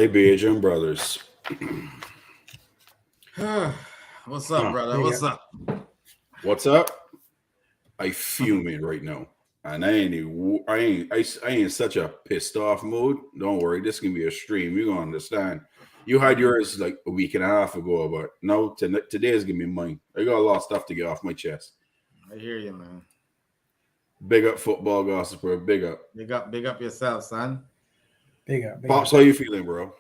My Bajan brothers. What's up, brother? What's up? What's up? I fuming right now, and I ain't such a pissed off mood. Don't worry, this can be a stream. You're gonna understand. You had yours like a week and a half ago, but no, today is gonna be mine. I got a lot of stuff to get off my chest. I hear you, man. Big up football gossiper. Big up. Big up yourself, son. Big up. Pops, how you feeling, bro?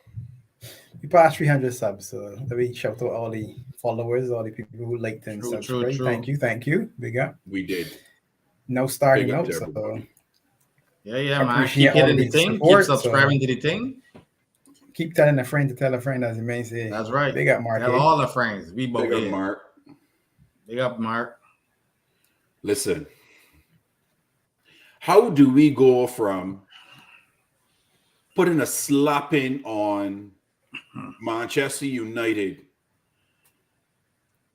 We passed 300 subs, so let me shout out all the followers, all the people who liked and subscribed. True. Thank you. Big up. We did. Now starting Big up out, to so everybody. Yeah, man. appreciate Keep getting all the the thing. support, Keep subscribing to the thing. keep telling a friend to tell a friend, as the man say. That's right. Big up, Mark. Tell all the friends. We both Big up, here. Mark. Big up, Mark. Listen, how do we go from putting a slapping on Manchester United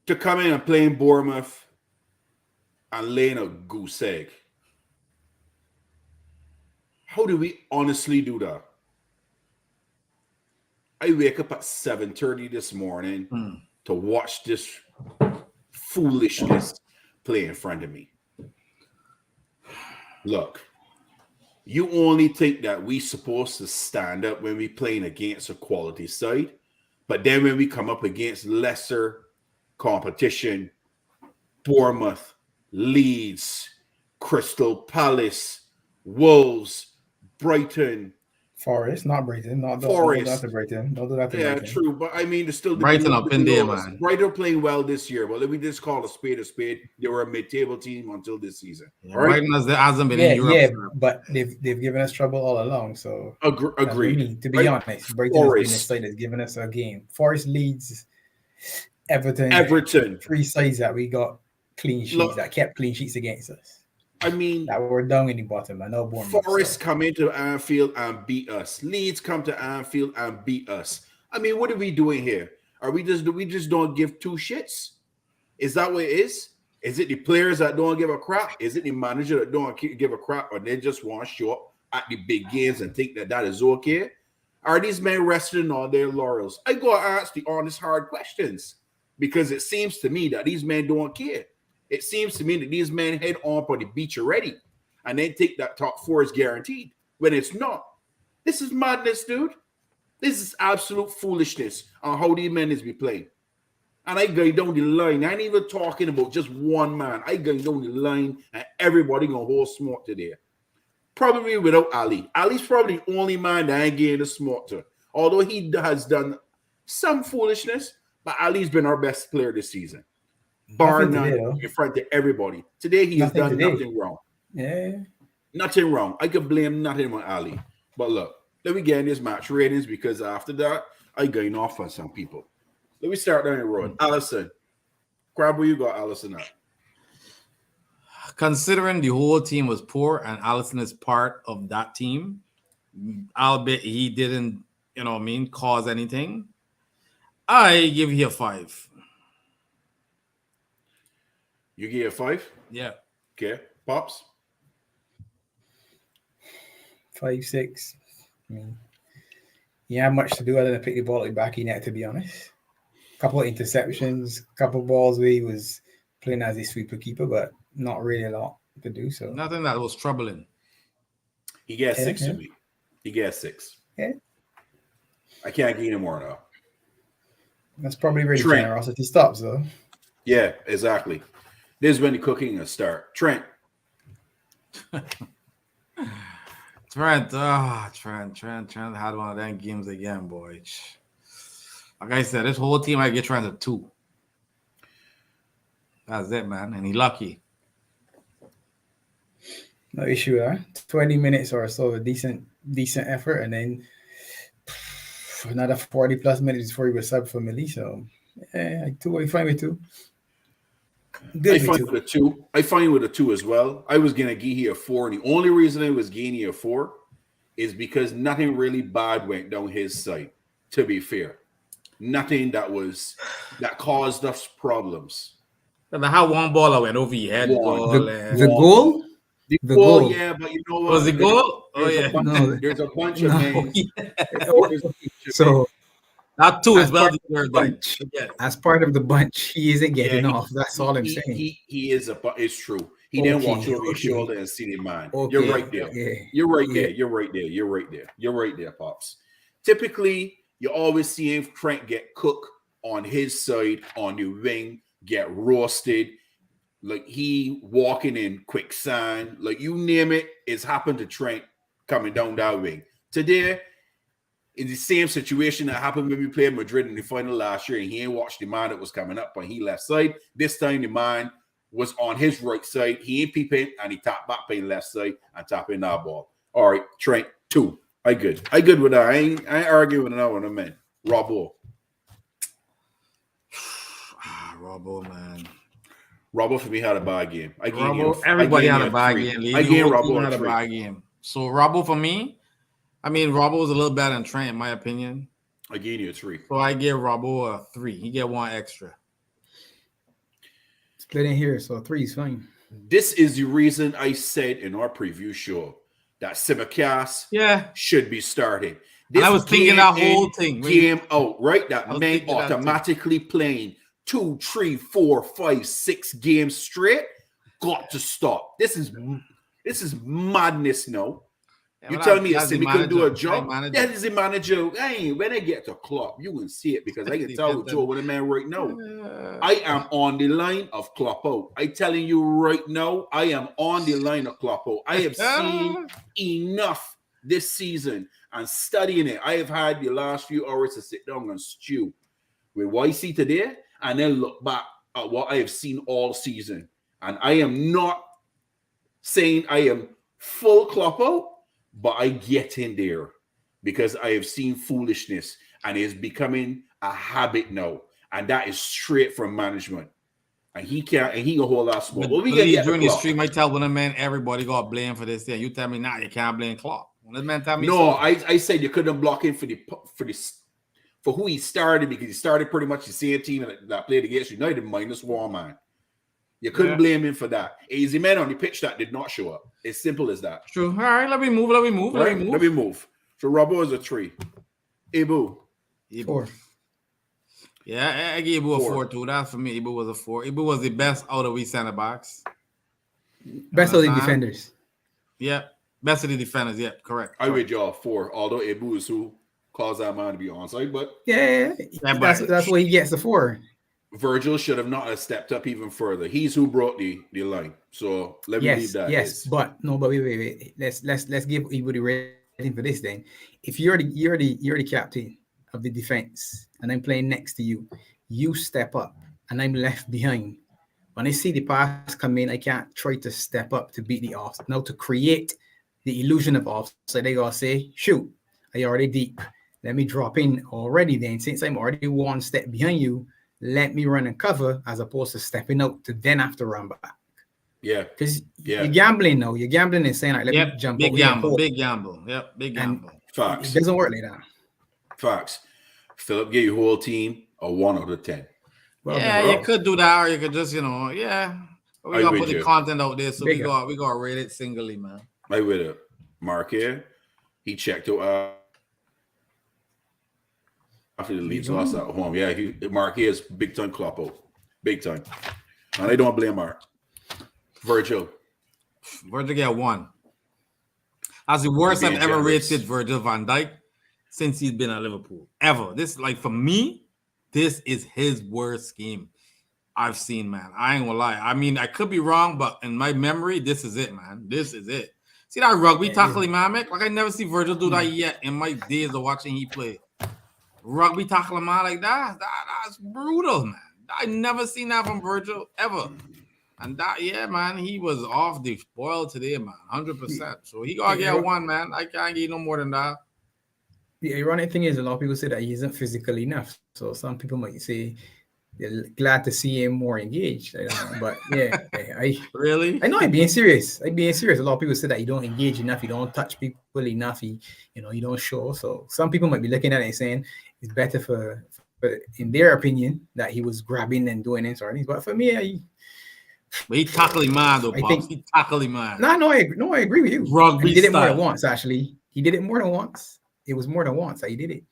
to coming and playing Bournemouth and laying a goose egg? How do we honestly do that? I wake up at 7:30 this morning to watch this foolishness play in front of me. Look, you only think that we supposed to stand up when we playing against a quality side, but then when we come up against lesser competition, Bournemouth, Leeds, Crystal Palace, Wolves, Brighton, Forest, not Brighton. Not Forest. Don't do that to Brighton. Don't do that to yeah, Brighton. true, but I mean, there's still Brighton up in there, man. Brighton playing well this year, but let me just call a spade a spade. They were a mid-table team until this season. Yeah, All right? Brighton hasn't been in Europe. Yeah, sir. but they've given us trouble all along. So that's what I Agreed. mean. To be Right. honest, Brighton has been a Forest. side that's given us a game. Forest, Leeds, Everton. Three sides that we got clean sheets, Look, that kept clean sheets against us. I mean, That were down in the bottom. I know Bournemouth. Forest come into Anfield and beat us. Leeds come to Anfield and beat us. I mean, what are we doing here? We just don't give two shits? Is that what it is? Is it the players that don't give a crap? Is it the manager that don't give a crap, or they just want to show up at the big games and think that is okay? Are these men resting on their laurels? I go ask the honest, hard questions, because it seems to me that these men don't care. It seems to me that these men head on for the beach already, and they think that top four is guaranteed when it's not. This is madness, dude. This is absolute foolishness on how these men is be playing. And I go down the line. I ain't even talking about just one man. I go down the line, and everybody gonna hold smoke today. Probably without Ali. Ali's probably the only man that ain't getting the smoke to. Although he has done some foolishness, but Ali's been our best player this season. Bar none, in front of everybody. Today he has done nothing wrong. Yeah. Nothing wrong. I could blame nothing on Ali. But look, let me get in this match ratings, because after that, I going off on some people. Let me start down the road. Allison. Grab where you got Allison at. Considering the whole team was poor and Allison is part of that team, albeit he didn't, cause anything, I give you a 5. You give a 5? Yeah. Okay. Pops? 5, 6. I mean, you have much to do other than pick the ball at the back of your net, to be honest. Couple of interceptions, couple of balls where he was playing as a sweeper keeper, but not really a lot to do. So nothing that was troubling. He gets 6 to me. He gets 6. Yeah. I can't get any more now. That's probably really generosity stops, though. Yeah, exactly. This is when the cooking will start. Trent. Trent had one of them games again, boy. Like I said, this whole team I get Trent a 2. That's it, man. And he lucky. No issue there. 20 minutes or so of decent effort, and then another 40 plus minutes before he was sub for Millie. So yeah, 2. I find with 2. I find with a 2 as well. I was gonna give you a 4, and the only reason I was giving you a 4 is because nothing really bad went down his side. To be fair, nothing that caused us problems. And how one ball went over your head. The goal? The The goal, goal. yeah, but you know what? Was the goal? Oh There's yeah. a bunch, No, there's a bunch no. of men. Oh, There's a bunch of men. so That two is as well part of the deserved. Then. bunch, Yes. as part of the bunch, he isn't Yeah, getting off. That's all I'm he, saying. he is a. It's true. He didn't watch Okay, over his okay, shoulder and see the man. okay. You're right there. Yeah, You're right yeah. there. You're right there. You're right there. You're right there, pops. Typically, you always see him Trent get cooked on his side on the wing, get roasted. Like he walking in quicksand, like you name it, it's happened to Trent coming down that wing. Today, in the same situation that happened when we played Madrid in the final last year, and he ain't watched the man that was coming up on he left side. This time the man was on his right side. He ain't peeping and he tapped back by left side and tapping that ball. All right, Trent, 2. I good with that. I ain't arguing with that one, man. Robbo. Robbo, man. Robbo for me had a bad game. Robbo, everybody had a bad game. I gave Robbo had a bad game. So Robbo for me, I mean, Robbo was a little better than Trent, in my opinion. I gave you a 3. So I give Robbo a 3. He get 1 extra. Split in here, so 3 is fine. This is the reason I said in our preview show that Simicast should be starting. And I was thinking that whole thing. Game out, right? That men automatically playing 2, 3, 4, 5, 6 games straight. Got to stop. This is madness now. Yeah, you tell me a Simi couldn't do a job? That is a manager. Hey, when I get to Klopp, you will see it because I can tell with Joe with a man right now. I am on the line of Klopp out. I telling you right now, I am on the line of Klopp out. I have seen enough this season and studying it. I have had the last few hours to sit down and stew with what I see today and then look back at what I have seen all season. And I am not saying I am full Klopp out, but I get in there because I have seen foolishness and it's becoming a habit now. And that is straight from management. And he can't, and he can hold our smoke. Well, we get during the stream, I tell one man, everybody got blamed for this thing. You tell me now you can't blame Klopp. When this man tell me no, I said you couldn't block him for who he started because he started pretty much the same team that played against United minus 1 man. You couldn't blame him for that. He's the man on the pitch that did not show up. It's simple as that. True. All right, let me move. Let me move. So Robbo is a 3. Ibu. 4. Yeah, I gave Ibu a 4 too. That's for me. Ibu was a 4. Ibu was the best out of we center backs. Best of the defenders. Yeah. Best of the defenders. Yeah, correct. I read y'all 4. Although Ibu is who caused that man to be onside, but that's why he gets the 4. Virgil should have not have stepped up even further. He's who brought the line. So let me leave that. Yes, but wait. Let's give Ibu the rating for this then. If you're the captain of the defense and I'm playing next to you, you step up and I'm left behind. When I see the pass come in, I can't try to step up to beat the offside. Now to create the illusion of offside, they gotta say, shoot, I already deep. Let me drop in already then. Since I'm already 1 step behind you, let me run and cover as opposed to stepping out to then have to run back. Yeah. Because you're gambling now. You're gambling and saying, like, let me jump big gamble. Big gamble. Yep, big gamble. Facts. It doesn't work like that. Facts. Philip gave your whole team a 1 out of 10. Well, you could do that, or you could just, we gotta put the content out there, so we gotta rate it singly, man. I with it. Mark here, he checked out after the Leeds lost at home. Yeah, Mark here is big time Klopp out. Big time. And I don't blame Mark. Virgil get 1. That's the worst I've ever rated Virgil van Dijk since he's been at Liverpool. Ever. This, like, for me, this is his worst game I've seen, man. I ain't gonna lie. I mean, I could be wrong, but in my memory, this is it, man. This is it. See that rugby tackling, man? Like, I never see Virgil do that yet in my days of watching he play. Rugby tackling, man, like that. That's brutal, man. I never seen that from Virgil ever. And that, man, he was off the spoil today, man. 100%. So he gotta get 1, man. I can't get no more than that. The ironic thing is, a lot of people say that he isn't physically enough. So some people might say they're glad to see him more engaged. I don't know. But really? I know I'm being serious. A lot of people say that you don't engage enough, you don't touch people enough, you don't show. So some people might be looking at it and saying it's better for in their opinion that he was grabbing and doing it. But for me, But he tackling man though, I Pops. think- He tackling man. No, I agree with you. Rugby And he did it more style. than once, actually. He did it more than once. It was more than once that he did it.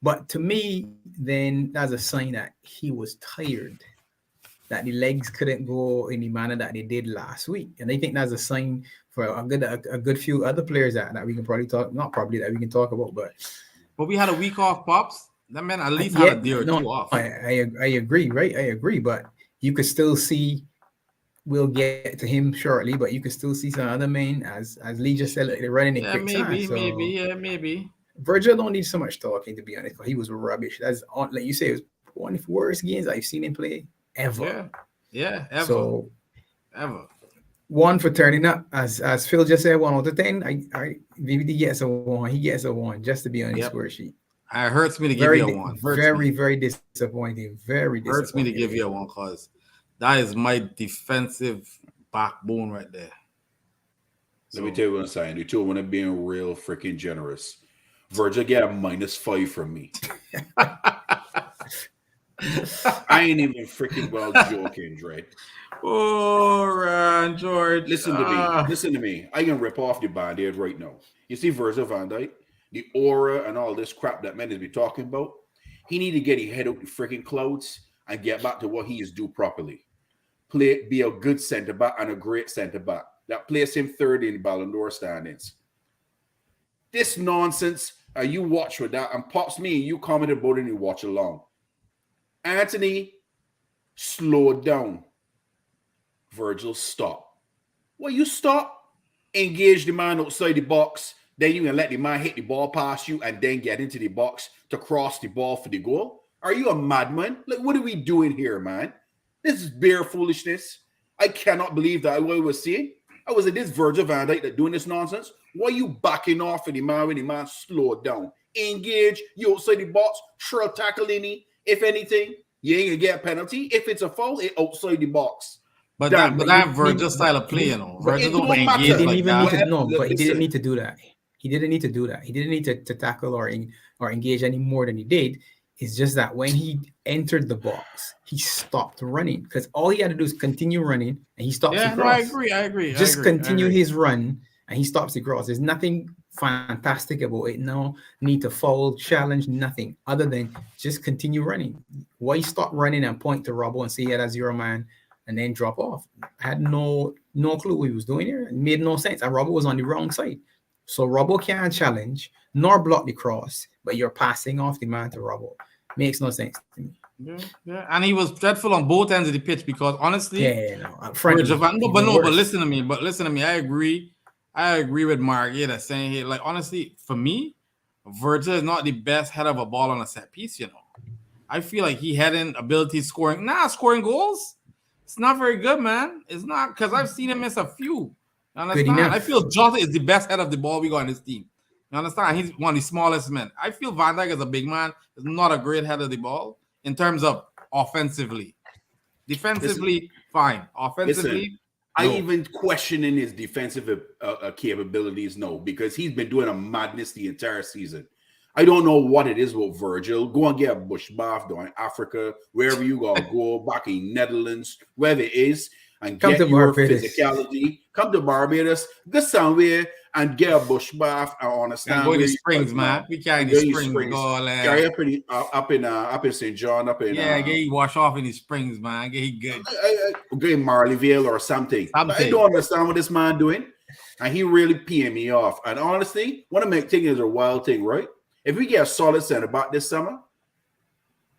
But to me, then that's a sign that he was tired, that the legs couldn't go in the manner that they did last week. And I think that's a sign for a good few other players that we can probably talk, not probably that we can talk about, but we had a week off, Pops. That man at least had a day or two off. I agree, right? I agree, but you could still see. We'll get to him shortly, but you can still see some other men, as Lee just said, like, they're running in quicksand. So Maybe. Virgil don't need so much talking, to be honest. He was rubbish. That's like you say, it was one of the worst games I've seen him play ever. Yeah, ever. So ever. One for turning up, as Phil just said, 1 out of 10. I VVD gets a 1. He gets a 1 just to be on the score sheet. It hurts me to give you a 1. Very disappointing. Very disappointing. Hurts me to give you a 1 because that is my defensive backbone right there. Let me tell you what I'm saying. You two want to be real freaking generous. Virgil get a -5 from me. I ain't even freaking well joking, Dre. Oh, Ron George. Listen to me. I can rip off the band-aid right now. You see Virgil van Dijk, the aura and all this crap that man is be talking about. He need to get his head out the freaking clouds and get back to what he is do properly. Be a good center back and a great center back. That place him third in the Ballon d'Or standings. This nonsense, you watch with that, and Pops me, you commented about it and you watch along. Anthony, slow down. Virgil, stop. Well, you stop, engage the man outside the box, then you can let the man hit the ball past you and then get into the box to cross the ball for the goal. Are you a madman? Like, what are we doing here, man? This is bare foolishness. I cannot believe that what I was seeing. I was like, this Virgil van Dijk that doing this nonsense. Why are you backing off of the man when the man slow down? Engage, you outside the box, sure tackle any. If anything, you ain't gonna get a penalty. If it's a foul, it's outside the box. But that Virgil style of play, you know. Virgil don't engage He didn't like even that. need to, no, but he didn't need to do that. He didn't need to do that. He didn't need to tackle or engage any more than he did. It's just that when he entered the box, he stopped running because all he had to do is continue running, and he stops the cross. No, I agree. Just continue his run, and he stops the cross. There's nothing fantastic about it. No need to foul, challenge, nothing other than just continue running. Why stop running and point to Robbo and say, yeah, that's your man, and then drop off? I had no clue what he was doing here. It made no sense. And Robbo was on the wrong side. So Robbo can't challenge nor block the cross, but you're passing off the man to Robbo. Makes no sense to me. Yeah. And he was dreadful on both ends of the pitch because honestly, but listen to me. I agree with Mark. Yeah, that's saying here. Like honestly, for me, Virgil is not the best head of a ball on a set piece. You know, I feel like he had an ability scoring goals. It's not very good, man. It's not because I've seen him miss a few. You understand? I feel Jota is the best head of the ball we got in this team. You understand? He's one of the smallest men. I feel Van Dijk is a big man. Is not a great head of the ball in terms of offensively. Defensively, fine. Offensively, I even questioning his defensive capabilities. No, because he's been doing a madness the entire season. I don't know what it is with Virgil. Go and get a bush bath down in Africa, wherever you go back in Netherlands, wherever it is, and get your physicality. Come to Barbados, go somewhere and get a bush bath. I understand. Go to the springs, man. We can't go to the springs. Up in St. John, get you wash off in the springs, man. Get he good. Go in Marleyville or something. I don't understand what this man doing, and he really peeing me off. And honestly, what I'm thinking is a wild thing, right? If we get a solid center back this summer,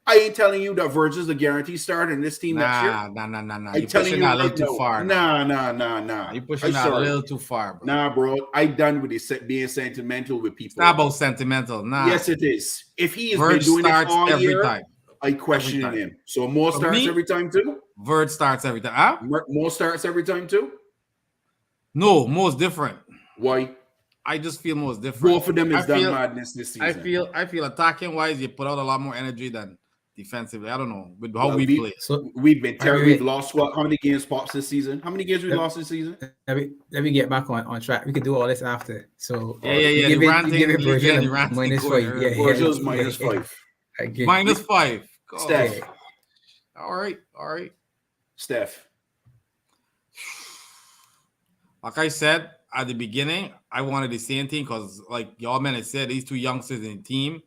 I ain't telling you that Virgil's a guaranteed starter in this team next year. Nah. You're pushing that a little too far. Nah. You're pushing that a little too far, bro. Nah, bro. I done with this being sentimental with people. It's not about sentimental. Nah. Yes, it is. If he has Virg been doing it all every year, time. I question him. So Mo starts every time too? Virg starts every time. Huh? Mo starts every time too? No, Mo's different. Why? I just feel Mo's different. Both of them is done madness this season. I feel attacking wise, you put out a lot more energy than defensively. I don't know with how we play. So we've been terrible. We've lost what? How many games, Pops, this season? How many games we lost this season? Let me get back on track. We could do all this after. So yeah. Give it Virgil -5. Yeah, Virgil's -5. -5. Steph. All right. Steph. Like I said at the beginning, I wanted the same team because, like y'all men had said, these two youngsters in the team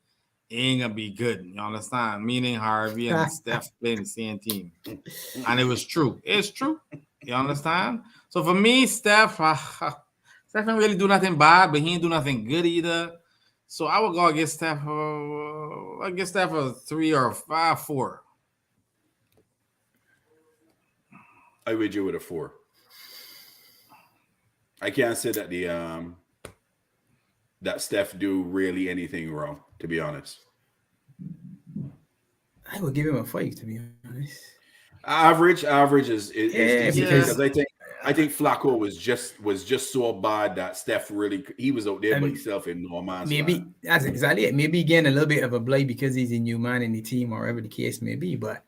ain't gonna be good. You understand? Meaning Harvey and Steph playing the same team, and it was true. It's true. You understand? So for me, Steph didn't really do nothing bad, but he didn't do nothing good either. So I would go against Steph. I guess Steph a 3 or 4. I would you with a 4. I can't say that that Steph do really anything wrong, to be honest. I would give him a 5, to be honest. Average is because I think Flacco was just so bad that Steph he was out there by himself in no man's maybe land. That's exactly it. Maybe again a little bit of a blight because he's a new man in the team, or whatever the case may be. But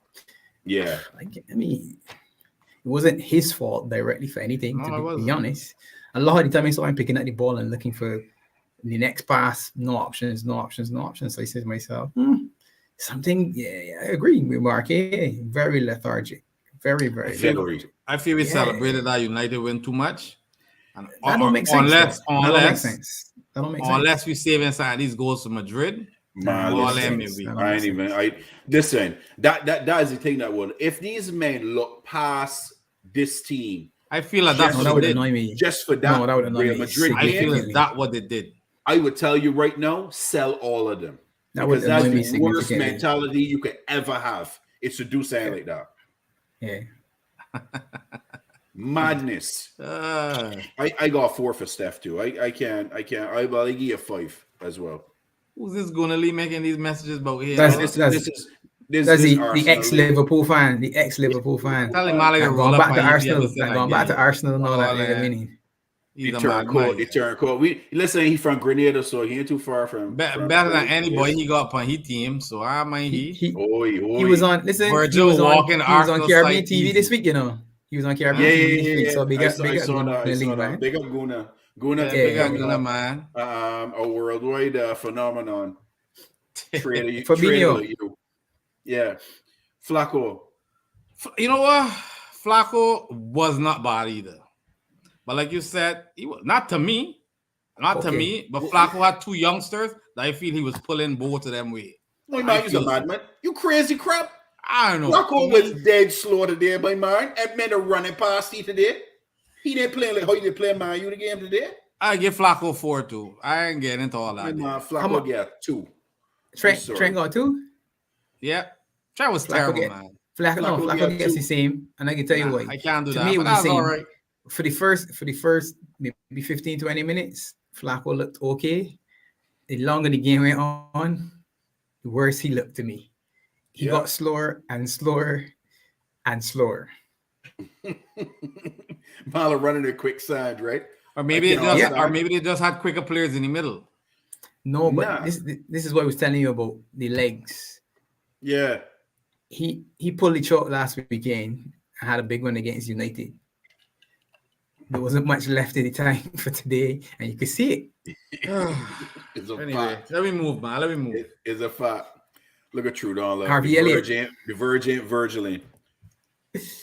yeah, I mean, it wasn't his fault directly for anything. No, to be honest, a lot of the time I saw him picking up the ball and looking for the next pass. No options. So I said to myself, something. Yeah, I agree with Mark. Yeah, very lethargic. Very lethargic. I feel we celebrated that United win too much. And that don't make sense. That don't make sense. Unless we save inside these goals to Madrid. Listen. That is the thing that would. If these men look past this team, I feel like that's what would annoy me. Just for that, that would annoy me. Madrid I feel like that's what they did. I would tell you right now, sell all of them. Because that's the worst mentality you could ever have. It's to do something like that. Yeah. Madness. I got 4 for Steph too. I can't. I'll give you a 5 as well. Who's this gonna leave making these messages about here? That's the ex-Liverpool fan. The ex-Liverpool fan. Going back to Arsenal. Going back to Arsenal and all that. You know what I mean? He turned cold. Listen, he's from Grenada, so he ain't too far from better than anybody he got on his team. So I mind he was on. Listen, Virgil he was on Caribbean TV this week. You know, he was on Caribbean TV this week. So big up Guna. Big up Guna. Big up Guna, man. A worldwide phenomenon. Fabinho. Yeah, Flacco. You know what? Flacco was not bad either. But like you said, he was not to me. But Flacco had 2 youngsters that I feel he was pulling both of them way. My man, he's a madman. You crazy crap. I don't know. Flacco was dead slow today, my man. And men are running past you today. He didn't play like how you did play man you the game today. I give Flacco 4 too. I ain't getting into all that. My man, Flacco got 2. Trent got 2? Yeah. Trent was terrible, man. Flacco gets the same. And I can tell you why. I can't do to that. Me, but that's all right. For the first maybe 15, 20 minutes, Flacco looked okay. The longer the game went on, the worse he looked to me. He got slower and slower and slower. Mala running a quicksand, right? Or maybe they just had quicker players in the middle. No, but this is what I was telling you about the legs. Yeah. He pulled the choke last weekend and had a big one against United. There wasn't much left of the time for today, and you could see it. Anyway, let me move, man. Let me move. It's a fact. Look at Trudon. Harvey Elliott. Virgiling.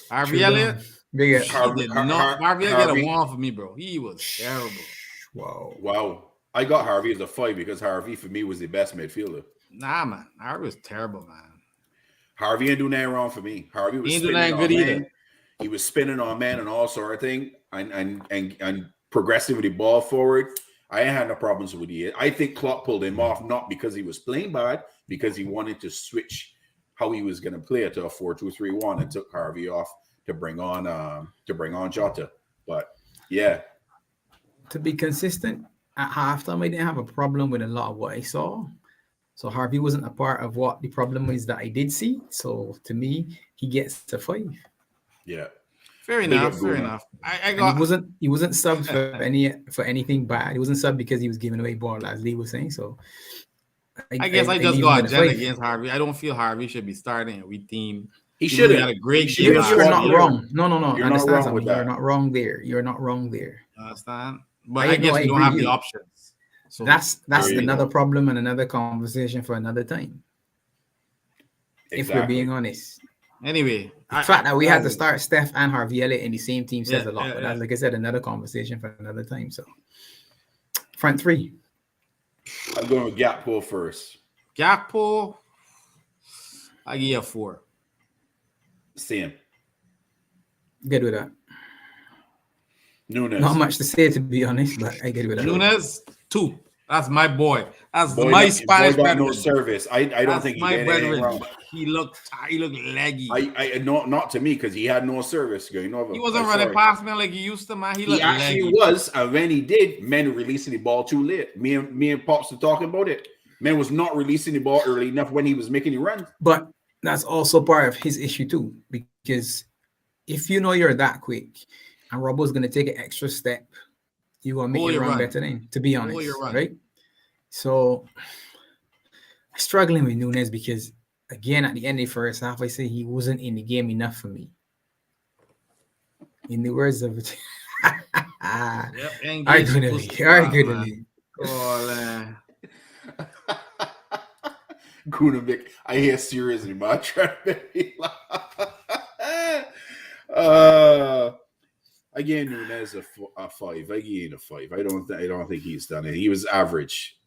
Harvey Elliott? Harvey Elliott got a 1 for me, bro. He was terrible. Wow. I got Harvey as a 5 because Harvey, for me, was the best midfielder. Nah, man. Harvey was terrible, man. Harvey ain't do nothing wrong for me. Harvey was spinning on man. He was spinning on man and all sort of thing and progressing with the ball forward. I ain't had no problems with it. I think Klopp pulled him off not because he was playing bad, because he wanted to switch how he was going to play it to a 4-2-3-1 and took Harvey off to bring on Jota. But yeah, to be consistent at halftime, I didn't have a problem with a lot of what I saw. So Harvey wasn't a part of what the problem is that I did see. So to me, he gets a 5. Yeah. Fair enough. He wasn't subbed for anything bad. He wasn't subbed because he was giving away ball, as Lee was saying. So I guess I just got agenda against Harvey. I don't feel Harvey should be starting a team. He should have had a great game. You're not wrong. No. You're not wrong with that. You're not wrong there. You're not wrong there. Understand? But I guess we don't have the options. So that's another problem and another conversation for another time. Exactly. If we're being honest. Anyway, the fact that we had to start Steph and Harvey Elliott in the same team says a lot. But that's, like I said, another conversation for another time. So, front three. I'm going with Gakpo first. Gakpo, I give you a 4. Same. Good with that. Nunes. Not much to say, to be honest, but I get with that. Nunes, 2. That's my boy. That's my Spanish boy got brethren. no service. I don't think he did anything wrong. He looked leggy. I not to me because he had no service. He wasn't running past me like he used to, man. He actually leggy. was, and when he did, men releasing the ball too late. Me and Pops were talking about it. Man was not releasing the ball early enough when he was making the run. But that's also part of his issue too, because if you know you're that quick and Robbo's going to take an extra step, you're going to make your run better then, to be honest, right? So I'm struggling with Nunes because, again, at the end of the first half, I say he wasn't in the game enough for me. In the words of it. Arguably. Gunavik, I hear seriously, man. I'm trying to make me laugh. I gave Nunes a 5. I gave him a 5. I don't think he's done it. He was average.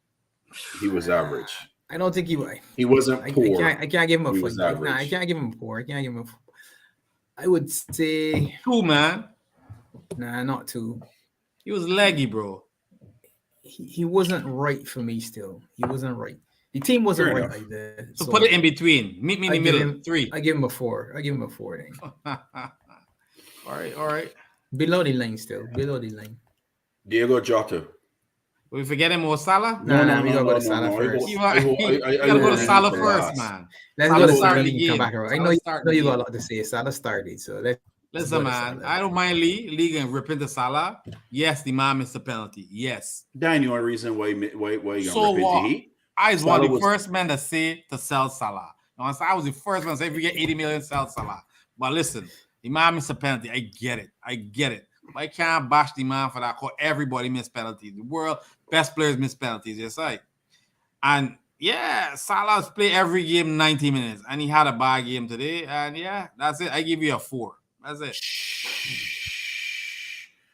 I don't think he was. He wasn't poor. I can't give him a 5. Nah, I can't give him a 4. I would say 2, man. Nah, not 2. He was leggy, bro. He wasn't right for me still. He wasn't right. The team wasn't right either. So put it in between. Meet me in the middle. 3. I give him a 4. Then. All right. Below the line still. Below the line. Diego Jota. We forgetting Mo Salah? No, we gotta go to Salah first. You gotta go to Salah first, man. Let's go to Salah and come back around. I know you got a lot to say. Salah started, so listen, man. I don't mind League and rip into Salah. Yes, the man missed a penalty. Yes. That ain't the only reason why you so rip into he. I was one of the first men to say to sell Salah. I was the first one to say if you get 80 million, sell Salah. But listen, the man missed a penalty. I get it. But I can't bash the man for that. Cause everybody missed penalties. The world best players miss penalties. Yes, right. And yeah, Salah's play every game 90 minutes, and he had a bad game today. And yeah, that's it. I give you a 4. That's it.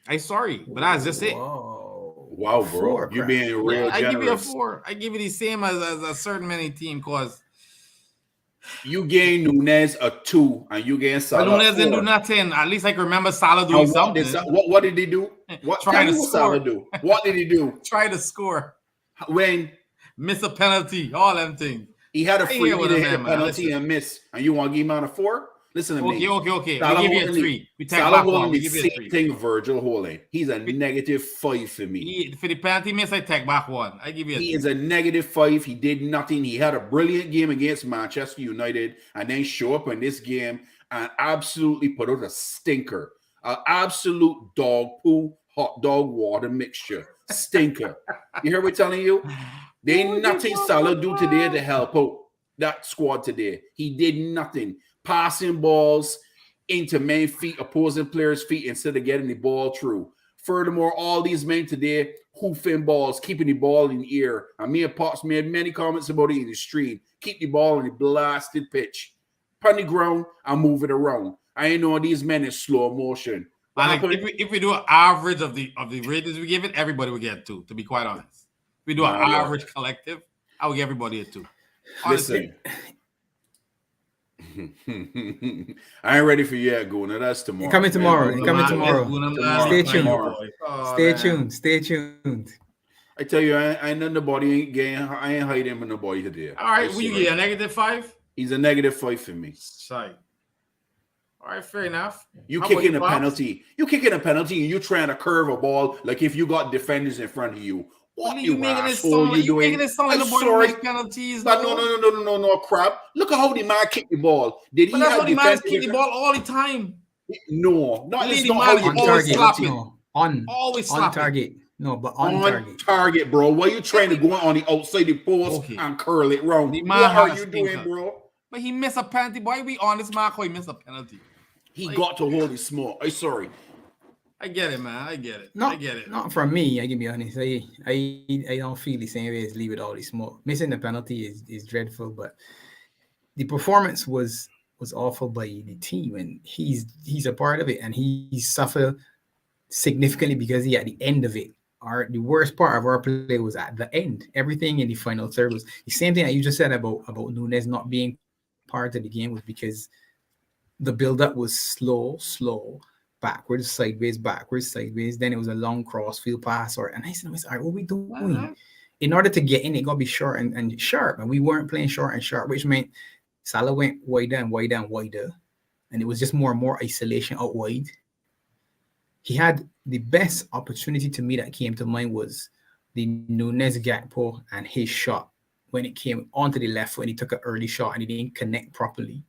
I'm sorry, but that's just it. Wow, bro. You being real generous. I give you a 4. I give you the same as a certain many team because you gain Nunes a 2 and you gain Salah. But Nunes didn't do nothing. At least I can remember Salah doing something. What did he do? What did Salah do? What did he do? Try to score. When? Miss a penalty. All them things. He had a free to hit a penalty and miss. And you want to give him out a 4? Listen to me. Okay. We give you a 3. We take Salah back 1. We give you a 3. Same thing Virgil holding. He's a -5 for me. For the penalty miss, I take back 1. I give you a 3. He is a -5. He did nothing. He had a brilliant game against Manchester United and then show up in this game and absolutely put out a stinker. An absolute dog poo, hot dog water mixture. Stinker. You hear me telling you? There ain't nothing Salah do today to help out that squad today. He did nothing. Passing balls into main feet, opposing players' feet instead of getting the ball through. Furthermore, all these men today hoofing balls, keeping the ball in the air. And me and Pops made many comments about it in the stream. Keep the ball on the blasted pitch. Put the ground and move it around. I ain't know these men in slow motion. If we do an average of the ratings we give it, everybody would get 2, to be quite honest. If we do an average collective, I would give everybody a 2. Honestly. Listen. I ain't ready for you yet, Guna. That's tomorrow. Coming tomorrow. Stay tuned. I tell you, I know nobody I ain't hiding from nobody today. All right, will you get a -5? He's a -5 for me. Sorry. All right, fair enough. You kicking a penalty. You kicking a penalty and you trying to curve a ball like if you got defenders in front of you. What you making it sound like the boy penalties? But no, crap. Look at how the man kicked the ball. Did he have the man kick the ball all the time? No, not how you always slapping. Always on target. No, but on target, bro. Why you trying to go on the outside the post and curl it wrong? What are you doing, bro? But he missed a penalty. Why we on this mark? He missed a penalty. He got to hold his small. I'm sorry. I get it, man. I get it. Not from me. I can be honest. I don't feel the same way as Lee with all the smoke. Missing the penalty is dreadful, but the performance was was awful by the team, and he's a part of it, and he suffered significantly because he at the end of it. The worst part of our play was at the end. Everything in the final third was the same thing that you just said about Nunes not being part of the game, was because the build-up was slow, backwards, sideways. Then it was a long cross-field pass, and I said, all right, what are we doing? In order to get in, it got to be short and sharp, and we weren't playing short and sharp, which meant Salah went wider and wider, and it was just more and more isolation out wide. He had the best opportunity to me that came to mind was the Nunes Gakpo and his shot when it came onto the left when he took an early shot and he didn't connect properly.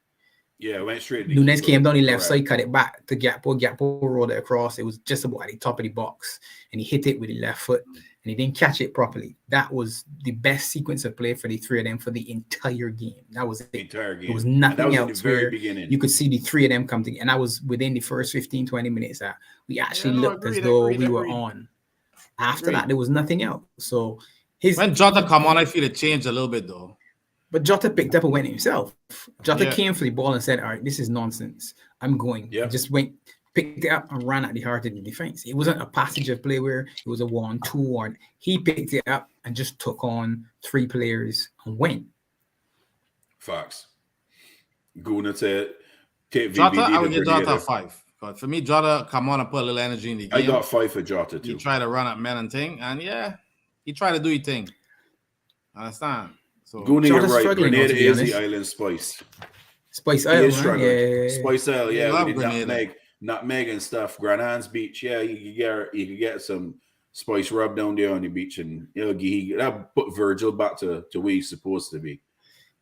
Yeah, it went straight. Nunes came down the left side, cut it back to Gakpo. Gakpo rolled it across. It was just about at the top of the box, and he hit it with the left foot, and he didn't catch it properly. That was the best sequence of play for the three of them for the entire game. That was it. The entire game. There was nothing else where you could see the three of them come together. And that was within the first 15, 20 minutes that we actually looked as though we were on. After that, there was nothing else. So when Jota come on, I feel it changed a little bit though. But Jota picked up and went himself. Jota came for the ball and said, all right, this is nonsense. I'm going. He just went, picked it up and ran at the heart of the defense. It wasn't a passage of play where it was a 1-2-1. He picked it up and just took on three players and went. Fox. Guna said, Jota, I would give Jota a 5. But for me, Jota come on and put a little energy in the game. I got 5 for Jota too. He tried to run at men and thing, and he tried to do his thing. Understand? So Guna, you're right. Grenada is the island spice. Spice Isle, right? Spice Isle, yeah. We did nutmeg and stuff. Granans Beach, yeah. You could get some spice rubbed down there on the beach, and that put Virgil back to where he's supposed to be.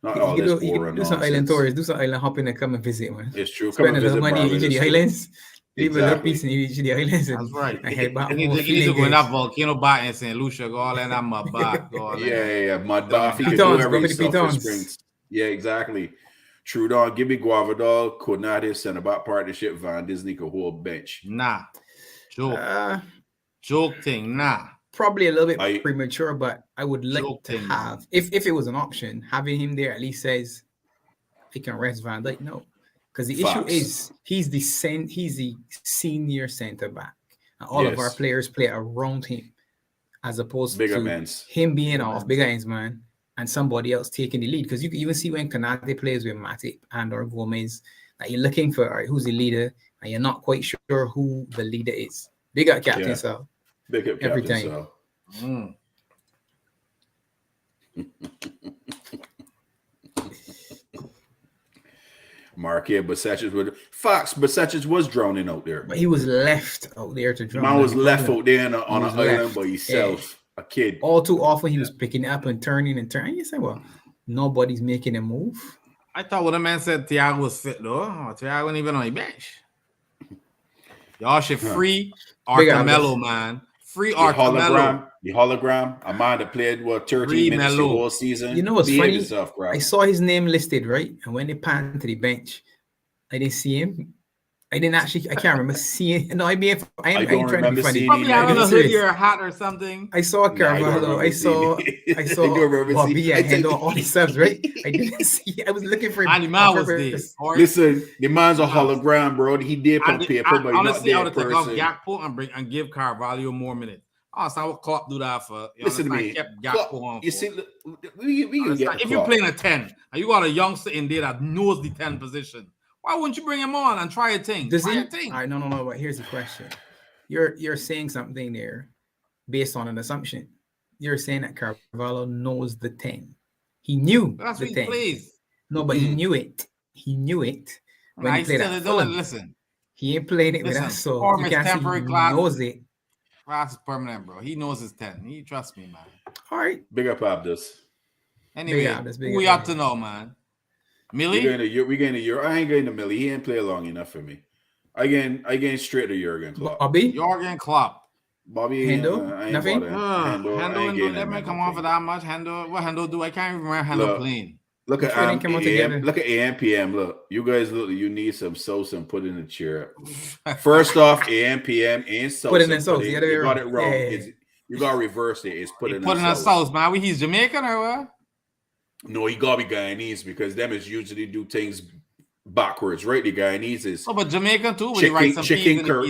Not all this boring do some island tours, do some island hopping and come and visit, man. It's true. Spend a little money in the islands. Leave a little piece in each of the islands. That's right. And head back. You need to go in that volcano back in St. Lucia, go all in that mud bath. Yeah. Mud bath. You can do every stuff for springs. Yeah, exactly. Trudon, give me Guavadol, Konate, Center Back Partnership, Van Disney, could hold bench. Nah. Joke thing, nah. Probably a little bit premature, but I would like to have, if it was an option, having him there at least says he can rest Van Dijk. No. Because the issue is he's the senior center back, and all of our players play around him, as opposed to him being off bigger ends, man, and somebody else taking the lead. Because you can even see when Konate plays with Matip and or Gomez, that you're looking for, all right, who's the leader, and you're not quite sure who the leader is. Big up Captain Sal. Big up every Captain Sal. Marquez Basachis was drowning out there. But he was left out there to drown. Man was left out there on an island by himself, a kid. All too often he was picking up and turning. You say, well, nobody's making a move. I thought when the man said Thiago was fit though. Thiago wasn't even on the bench. Y'all should free Artemelo, man. Free Artemelo. The hologram. A man that played 13 minutes the whole season. You know what's funny? I saw his name listed, right? And when they panned to the bench, I didn't see him. I can't remember seeing. No, I don't trying to be funny. Probably had a hoodie or a hat or something. I saw Carvalho. I saw Bobby and Hendo, all these subs, right? I didn't see. I was looking for him. Animal was there. Listen, the man's a hologram, bro. He did put paper, but honestly, I would take off Gakpo and give Carvalho more minutes. Oh, so what Klopp do that for? Listen to me. Kept Gakpo on. You see, we can get if you're playing a 10 and you got a youngster in there that knows the 10 position, why wouldn't you bring him on and try a thing? All right, no. But here's the question: you're saying something there based on an assumption. You're saying that Carvalho knows the 10. He knew that's the what 10. He plays. No, but he knew it. He knew it when he played at Fulham. Listen, he ain't played it with us, so you can't say he knows it. Class is permanent, bro. He knows his 10. He trusts me, man. All right, big up Abdus. Anyway, who we ought to know, man. Millie? We getting a Euro. I ain't getting to Millie. He ain't play long enough for me. I getting straight to Jurgen Klopp. Jurgen Klopp. Bobby Hendo? Nothing? Hendo, let me come on for that much. What Hendo do? I can't even remember Hendo playing. Look at AM/PM. Look, you guys you need some Sosa and put in the chair. First off, AM/PM and Sosa. Put in the Sosa. You got it wrong. You got to reverse it. It's put in the Sosa, man. He's Jamaican or what? No, he got to be Guyanese because them is usually do things backwards, right? The Guyanese is but Jamaican too. When you write some chicken curry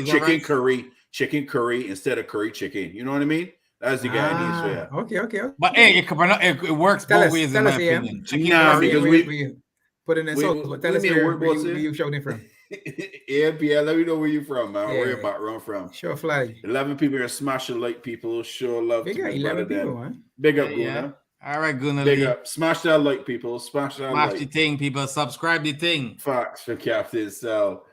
instead of curry chicken. You know what I mean? That's the Guyanese way. Okay. But hey, it works both ways in my opinion. Because we put in the south. Tell us where you shouting from. Yeah, let me know where you from, man. Where you from? Sure, flag. 11 people are smashing like people. Sure love Big to be 11 better people, than. man. Big up, Guna. All right, Guna. Big up. Smash that like, people. Smash the thing, people. Subscribe the thing. Facts for Captain Sal.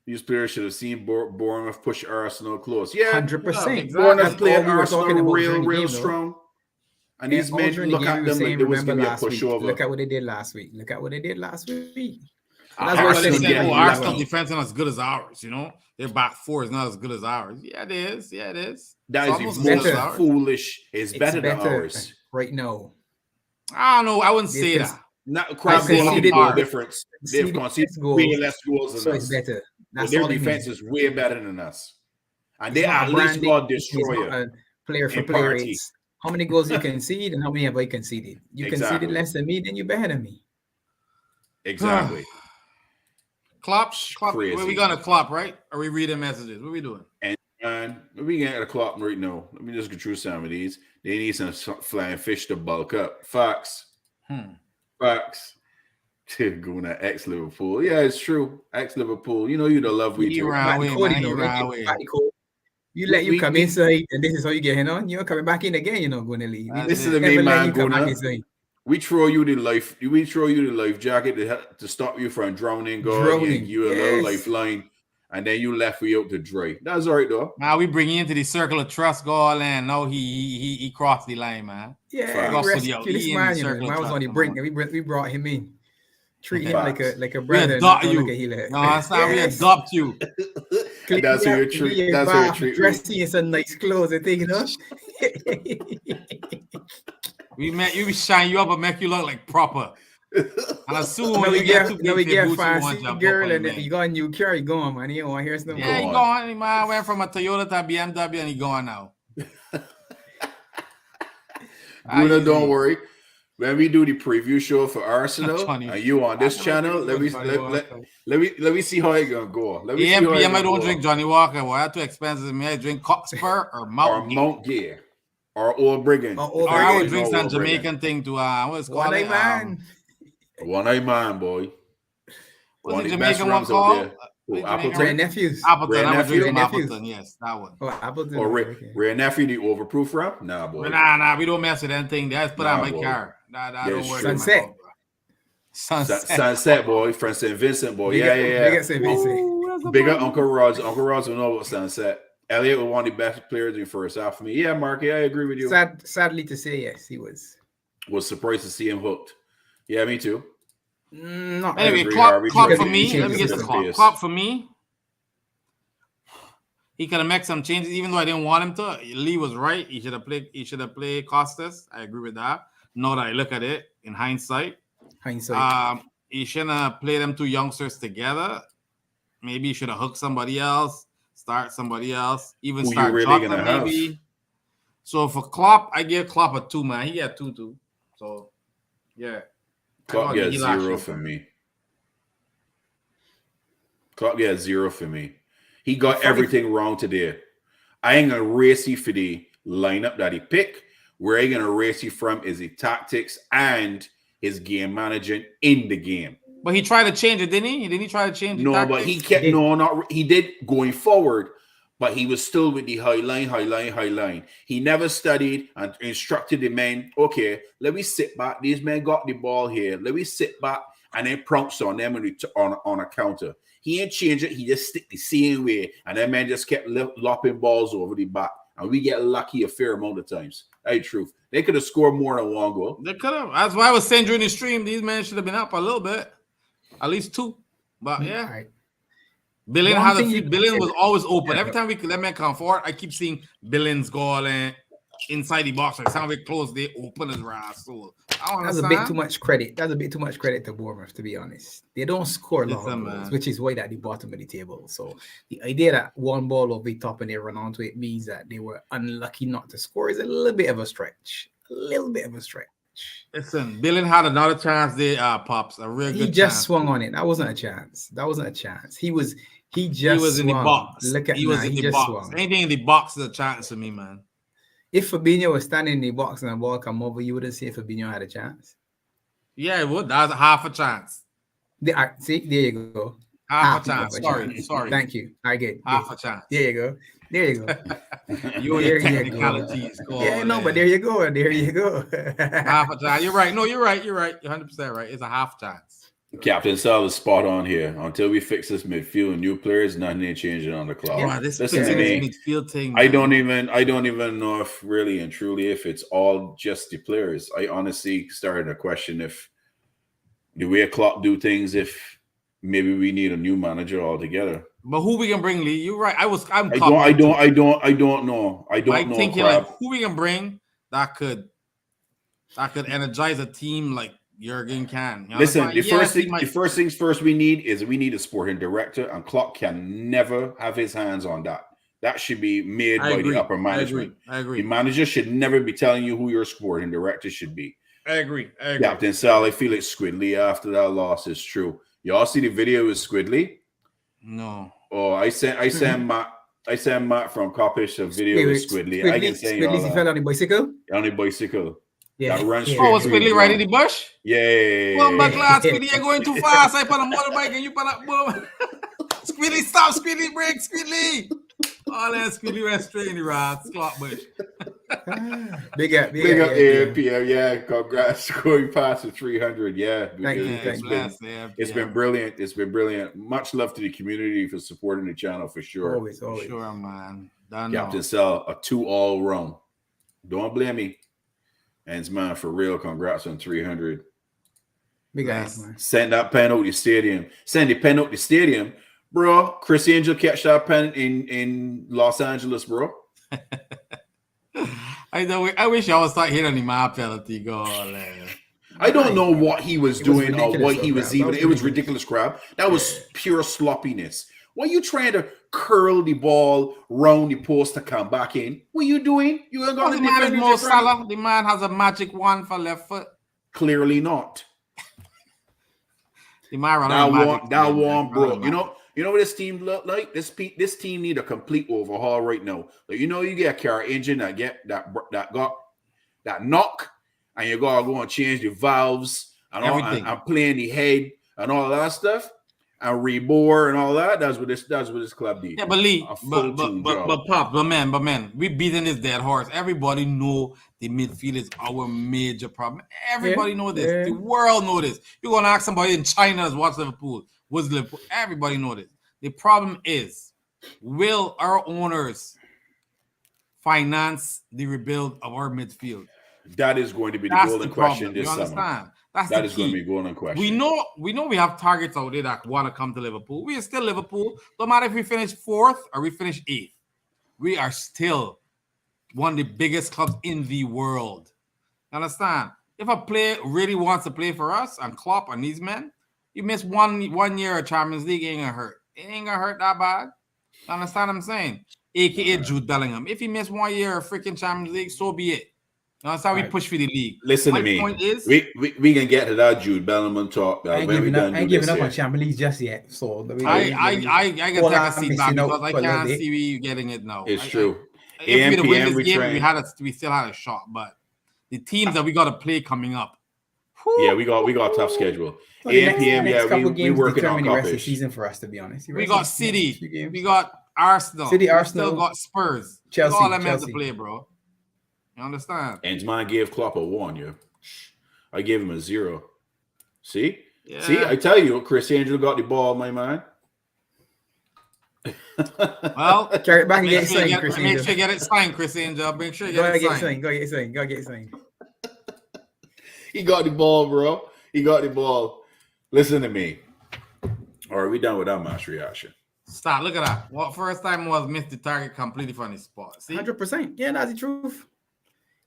These players should have seen Bournemouth push Arsenal close. Yeah, 100%. Bournemouth playing Arsenal real strong. And these men look at them like they was going to be a pushover. Look at what they did last week. That's why I said, Arsenal defense is not as good as ours, you know? Their back four is not as good as ours. Yeah, it is. That is the most foolish. It's better than ours. Right now. I don't know. I wouldn't say that. Not crowd goal difference. They've conceded way less goals than us. It's better. But their defense is way better than us. And they at least got destroyer. Player for player rates. How many goals you concede and how many have I conceded? You conceded less than me, then you're better than me. Exactly. Klopp. Where we gonna Klopp, right? Are we reading messages? What are we doing? And we get a Klopp right now. Let me just go through some of these. They need some flying fish to bulk up. Facts. Facts. Guna, ex-Liverpool. Yeah, it's true. Ex-Liverpool. You know you the love we do. You let you come inside, and this is how you get in on. You're coming back in again. You're not going to leave. This is the main man, Guna. We throw you the life jacket to stop you from drowning. You a little lifeline, and then you left me out to dry. That's all right though. Now we bring you into the circle of trust, goal, and no, he crossed the line, man. Yeah, we rescued this man. Man was on the brink, and we brought him in. Treat him like a brother. That's how we adopt you. That's who you treat. That's who you treat. Dressed in some nice clothes and thing, you know. We shine you up and make you look like proper. And as soon as we get fancy girl and you got a new car, you going, man. You don't want to hear something. Yeah, he going, man. Went from a Toyota to a BMW and he going now. Bruno, don't worry. When we do the preview show for Arsenal and you on this channel, let me see how it gonna go. I don't drink Johnny Walker. Well, that's too expensive. I drink Cockspur or Mount Gear or Old Brigand. Or I would drink some Jamaican thing to what's called One Eye Man, boy. What's the Jamaican one called? Rare Nephews. Appleton. I would drink Appleton. Yes, that one. Appleton. Or Rare Nephew, the overproof rum? Nah, boy. Nah. We don't mess with anything. That's put on my car. Nah, don't worry. Sunset, boy. From St. Vincent, boy. Yeah. Big up St. Vincent. Big up Uncle Rods. Uncle Rods will know about Sunset. Elliot was one of the best players in the first half for me. Yeah, Marky, I agree with you. Sadly to say, yes, he was. Was surprised to see him hooked. Yeah, me too. Anyway, Klopp for me. Let me get the Klopp for me. He could have made some changes, even though I didn't want him to. Lee was right. He should have played Costas. I agree with that. Now that I look at it in hindsight. He shouldn't have played them two youngsters together. Maybe he should have hooked somebody else, start somebody else, even start Jota maybe. So for Klopp, I give Klopp a 2, man. He got 2 too. So yeah. Klopp got 0 for me. Klopp got 0 for me. He got everything wrong today. I ain't gonna race you for the lineup that he picked. Where I gonna race you from is the tactics and his game managing in the game. But he tried to change it, didn't he? Didn't he try to change it? No, but he kept he did going forward, but he was still with the high line. He never studied and instructed the men, okay, let me sit back. These men got the ball here. Let me sit back and then prompts on them on a counter. He ain't change it. He just stick the same way. And that man just kept lopping balls over the back. And we get lucky a fair amount of times. That's the truth. They could have scored more than one goal. They could have. That's why I was saying during the stream, these men should have been up a little bit. At least 2. But yeah. Right. Billion was always open. Every time that man come forward, I keep seeing Billings go inside the box. Like sound very close. They open his ass. So that's a bit too much credit. That's a bit too much credit to Bournemouth, to be honest. They don't score a lot of goals, which is why they're at the bottom of the table. So the idea that one ball will be top and they run onto it means that they were unlucky not to score is a little bit of a stretch. Listen, Dylan had another chance there, Pops. A real good chance. He just swung on it. That wasn't a chance. He was in the box. Look at he was in the box. Swung. Anything in the box is a chance to me, man. If Fabinho was standing in the box and the ball come over, you wouldn't say Fabinho had a chance. Yeah, it would. That's half a chance. See, there you go. Half a chance. Sorry. Thank you. I get half a chance. There you go. You and your technicalities. Yeah, no, but there you go. Half a chance. You're right. No, you're right. You're 100% right. It's a half chance. Captain Sal is spot on here. Until we fix this midfield and new players, nothing ain't changing on the clock. Yeah, this midfield thing. Man. I don't even know if really and truly if it's all just the players. I honestly started to question if the way Klopp do things, if maybe we need a new manager altogether. But who we can bring, Lee? You're right. I don't know. Thinking like who we can bring that could energize a team like Jurgen can. You know, listen, the first things first we need a sporting director, and Klopp can never have his hands on that. That should be made by the upper management. I agree. The manager should never be telling you who your sporting director should be. I agree. Captain Sal, I feel like Squidley after that loss is true. Y'all see the video with Squidley? No. Oh, I sent Matt from Coppish a video with Squidley. I can say Squidley fell on the bicycle. On the bicycle. Yeah. That runs Oh, Squidley right in the bush? Yeah. Well, but glad Squidley, you're going too fast. I put a motorbike and you put up boom. Squidley, stop, Squidley, break, Squidley. Oh, that Squidley went straight in the rod. Scott Bush. Big up AMPM. Yeah, congrats. Going past the 300. Yeah. It's been brilliant. It's been brilliant. Much love to the community for supporting the channel for sure. Always. Sure, man. Captain Sal, a 2-all run. Don't blame me. And man, for real, congrats on 300. Big ass, man. Send that pen out the stadium. Send the pen out the stadium. Bro, Chris Angel catch that pen in Los Angeles, bro. I wish I was start hitting the my penalty goal. I don't know what he was doing or what he was even. It was ridiculous crap. That was pure sloppiness. Why are you trying to curl the ball round the post to come back in? What are you doing? You ain't got the man is Mo Salah. The man has a magic wand for left foot. Clearly not. The man that one, bro. You know what this team look like? This team need a complete overhaul right now. Like, you get a car engine that get that knock, and you gotta go and change the valves and everything, and playing the head and all that stuff, and rebore and all that. That's what this club needs. Yeah, but Lee, but man, we beating this dead horse. Everybody know the midfield is our major problem. Everybody know this. Yeah. The world know this. You're gonna ask somebody in China that's watched Liverpool. Was Liverpool? Everybody know this. The problem is, will our owners finance the rebuild of our midfield? That is going to be the golden question this summer. That is going to be golden question. We know we have targets out there that want to come to Liverpool. We are still Liverpool. No matter if we finish 4th or we finish 8th, we are still one of the biggest clubs in the world. You understand? If a player really wants to play for us and Klopp and these men, you miss one year of Champions League, it ain't gonna hurt. It ain't gonna hurt that bad. You understand what I'm saying? AKA Jude Bellingham. If he missed 1 year of freaking Champions League, so be it. You understand? We push for the league. Listen to me. Point is, we can get to that Jude Bellingham talk. I ain't giving up on Champions League just yet. So I can take a seat back because I can't see you getting it now. It's true. If we win this game, we still had a shot. But the teams that we got to play coming up. Yeah, we got a tough schedule. AMPM, we working on the rest of the season for us, to be honest. We got City, we got Arsenal, Arsenal, still got Spurs, Chelsea, all them have to play, bro. You understand? And mine gave Klopp a 1, yeah. I gave him a 0. See? Yeah. See, I tell you, Chris Angel got the ball, my man. Well, carry it back and get it signed, Chris Angel. Make sure you get it signed, Chris Angel. Make sure you get it signed. Go get it signed. He got the ball, bro. He got the ball. Listen to me. All right, we done with that match reaction. Stop. Look at that. What first time was missed the target completely from his spot. See? 100%. Yeah, that's the truth.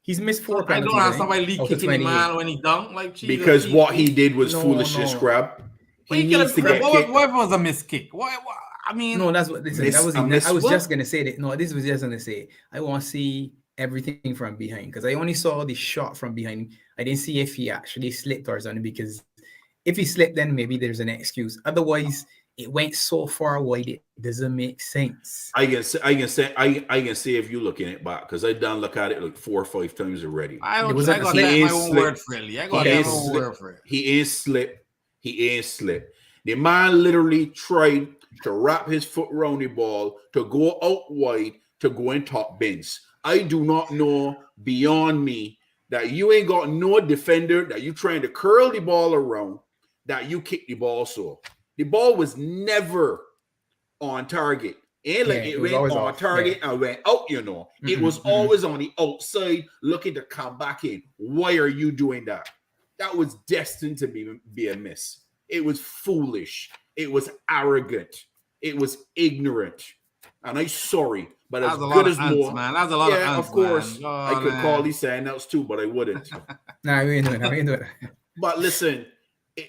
He's missed 4 penalties. I don't have somebody leak kicking the man when he dunked. Like, because what he did was foolishness, crap. He needs to get kicked. What was a missed kick? I mean, no, that's what this is. I was just gonna say that. No, this was just gonna say. I want to see everything from behind because I only saw the shot from behind. I didn't see if he actually slipped or something because if he slipped, then maybe there's an excuse. Otherwise, it went so far wide it doesn't make sense. I can say if you looking at back because I done look at it like 4 or 5 times already. I got wasn't to a take my slip. own word for it. I got to He take ain't my own word for it. He ain't slip. He ain't slip. The man literally tried to wrap his foot around the ball to go out wide to go in top bins. I do not know beyond me that you ain't got no defender that you trying to curl the ball around that you kick the ball so. The ball was never on target. And like it went on target and went out, you know. It was always on the outside looking to come back in. Why are you doing that? That was destined to be a miss. It was foolish. It was arrogant. It was ignorant. And I'm sorry, but as good as more, man. That's a lot of ants, of course. Oh, I could call these sandouts too, but I wouldn't. Nah, we ain't doing it. But listen,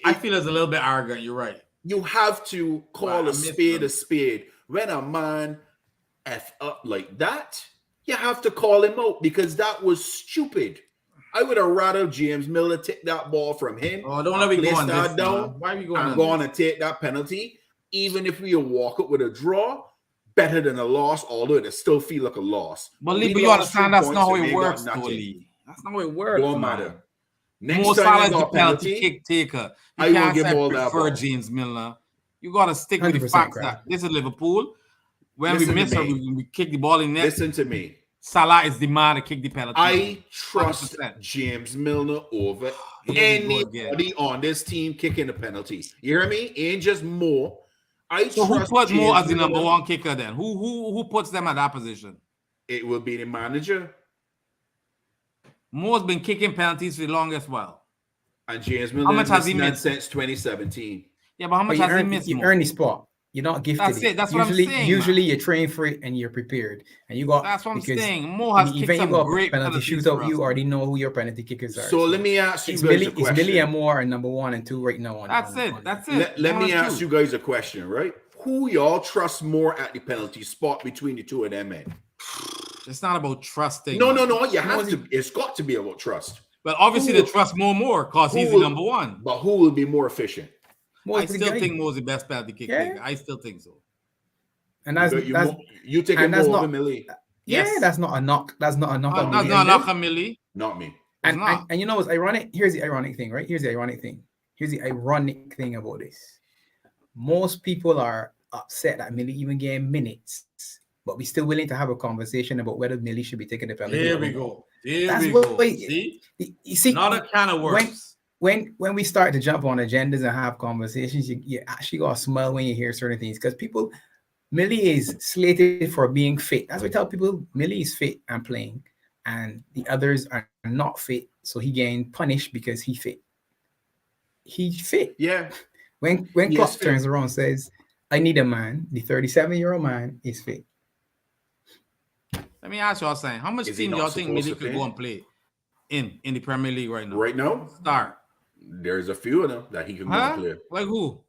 I feel it's a little bit arrogant. You're right. You have to call a spade a spade. When a man F up like that, you have to call him out because that was stupid. I would have rather James Miller take that ball from him. Oh, don't let me go on this. Down. Why are you going? I'm going to take that penalty, even if we walk up with a draw. Better than a loss, although it still feel like a loss. But Lee, you understand that's not how it works, Lee. That's not how it works. Don't matter. Next time I got penalty kick taker. I will give all that. For James Miller, you gotta stick with the facts that this is Liverpool. When we miss or we kick the ball in net. Listen to me. Salah is the man to kick the penalty. I trust 100%. James Milner over anybody on this team kicking the penalty. You hear me? Ain't just more. So who puts Mo as the number one kicker then? Who puts them at that position? It will be the manager. Mo's been kicking penalties for the longest while. And James Milner has he missed since 2017. Yeah, but how much has he missed? You earn the spot. You're not gifted. That's it. That's what I'm saying. Usually you train for it and you're prepared. And you got. That's what I'm saying. Mo has kicked some great penalty shootout. You already know who your penalty kickers are. So let me ask you guys a question. It's Millie and Moore and number 1 and 2 right now. That's it. Let me ask you guys a question, right? Who y'all trust more at the penalty spot between the two of them men? It's not about trusting. No. You have to. It's got to be about trust. But obviously, they trust Mo more because he's the number 1. But who will be more efficient? I still think Mo's the best penalty kick taker. I still think so. And that's you take it more over Millie. Yeah, that's not a knock. That's not a knock. That's not a knock on Millie. Not me. And you know what's ironic? Here's the ironic thing, right? Here's the ironic thing about this. Most people are upset that Millie even getting minutes, but we still willing to have a conversation about whether Millie should be taking the penalty. Here we go. See? You see, not a can of worms. When we start to jump on agendas and have conversations, you actually got to smile when you hear certain things because Millie is slated for being fit. That's why I tell people Millie is fit and playing, and the others are not fit. So he getting punished because he fit. He's fit. Yeah. When Klopp turns around and says, I need a man, the 37-year-old man is fit. Let me ask y'all something. How much team y'all think Millie could go and play in the Premier League right now? Right now? Start. There's a few of them that he can go and play. Like who?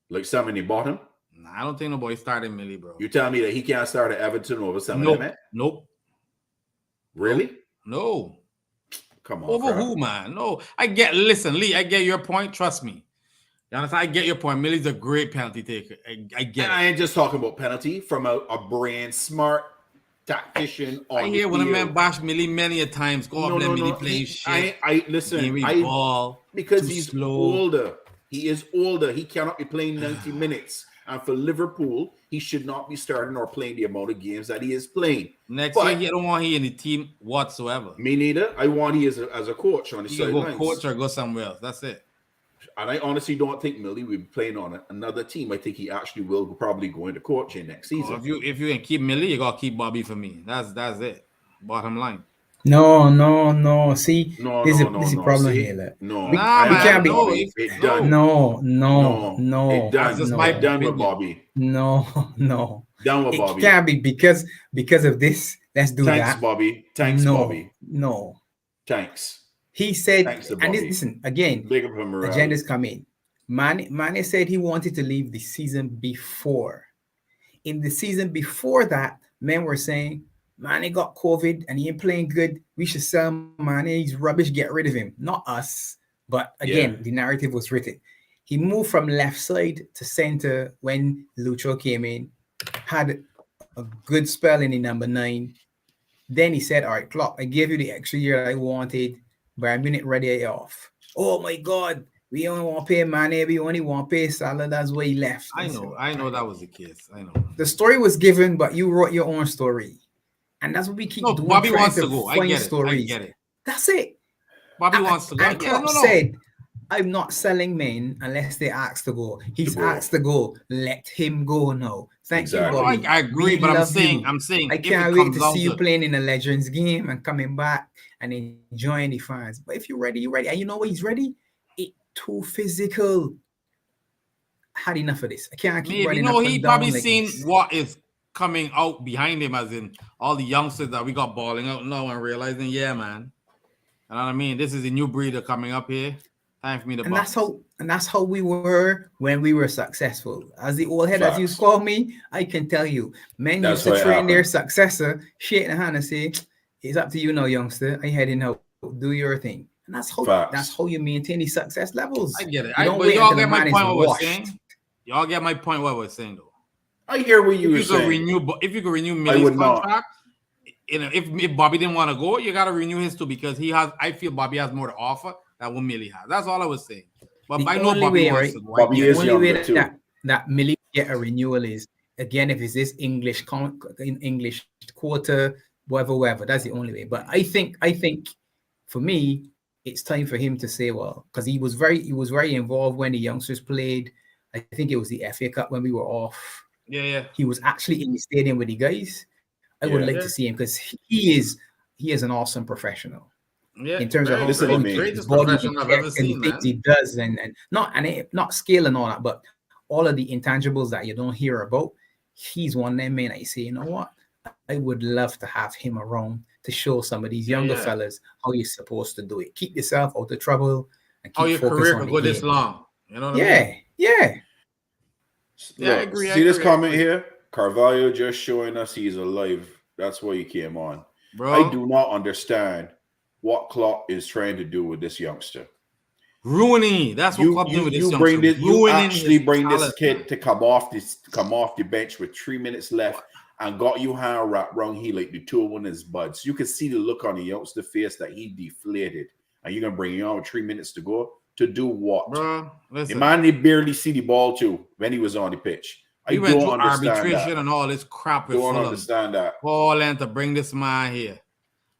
Like some in the bottom? Nah, I don't think nobody started Millie, bro. You tell me that he can't start at Everton over some of them? Nope. Really? No. Come on. Over who, man? No. Listen, Lee, I get your point. Trust me. You understand? I get your point. Millie's a great penalty taker. I get it. I ain't just talking about penalty from a brand smart tactician. I hear when a man bash Millie many a times. Go up there, Millie playing shit. Because he's older. He is older. He cannot be playing 90 minutes. And for Liverpool, he should not be starting or playing the amount of games that he is playing. Next year, I don't want he in the team whatsoever. Me neither. I want he as a coach on the sidelines. Go coach or go somewhere else. That's it. And I honestly don't think Millie will be playing on another team. I think he actually will probably go into coaching next season. If you can keep Millie, you gotta keep Bobby for me. That's it. Bottom line. No. See, this is a problem here. No, we can't be. It done. No. It done. Done with Bobby. No. Done with Bobby. It can't be because of this. Let's do that. Thanks, Bobby. Thanks, Bobby. No. Thanks. He said, and listen again. Agendas come in. Mane said he wanted to leave the season before. In the season before that, men were saying, Mane got COVID and he ain't playing good. We should sell Mane. He's rubbish. Get rid of him. Not us. But again, the narrative was written. He moved from left side to center when Lucho came in. Had a good spell in the number 9. Then he said, all right, Klopp, I gave you the extra year I wanted, but I'm minute ready it off. Oh my God. We only want to pay Mane. We only want to pay Salah. That's why he left. I know that was the case. I know. The story was given, but you wrote your own story. And that's what we keep doing. Bobby wants to go. I get it. That's it. Bobby wants to go. And Klopp said, I'm not selling men unless they ask to go. He's asked to go. Let him go now. Thank you, Bobby. I agree, but I'm saying I can't wait to see you playing in a Legends game and coming back and enjoying the fans. But if you're ready, you're ready. And you know what? He's ready. It's too physical. I had enough of this. I can't keep running up and down. He probably seen what is coming out behind him, as in all the youngsters that we got balling out now and realizing, yeah, man. You know what I mean? This is a new breeder coming up here. Time for me to that's how we were when we were successful. As the old head, as you call me, I can tell you, men used to train their successor, shake the hand and say, it's up to you now, youngster. I heading out. Do your thing. And that's how you maintain the success levels. I get it. But y'all get my point what we're saying. Y'all get my point what we're saying though. I hear what you were saying. If you could renew Millie's contract, if Bobby didn't want to go, you gotta renew his too, because I feel Bobby has more to offer than what Millie has. That's all I was saying. But I know Bobby wants to go. Bobby is younger too. That Millie get a renewal is, again, if it's this English quarter, whatever. That's the only way. But I think for me, it's time for him to say, well, because he was very involved when the youngsters played. I think it was the FA Cup when we were off. Yeah. He was actually in the stadium with the guys. I would like to see him, because he is an awesome professional. Yeah, in terms of the greatest professional I've ever seen, things he does, and not skill and all that, but all of the intangibles that you don't hear about. He's one of them men I say, you know what? I would love to have him around to show some of these younger fellas how you're supposed to do it. Keep yourself out of trouble and keep how your career can go this long. You know what I mean? Yeah. I agree. See this comment here? Carvalho just showing us he's alive. That's why he came on. Bro, I do not understand what Klopp is trying to do with this youngster. Ruining. That's what Klopp doing with this youngster. You actually bring this kid to come off the bench with 3 minutes left and got you hand wrapped around here like the two of his buds. You can see the look on the youngster face that he deflated. And you're gonna bring him on with 3 minutes to go to do what? Bro, listen. The man did barely see the ball too when he was on the pitch. He went through arbitration and all this crap. I don't understand that. Paul and to bring this man here.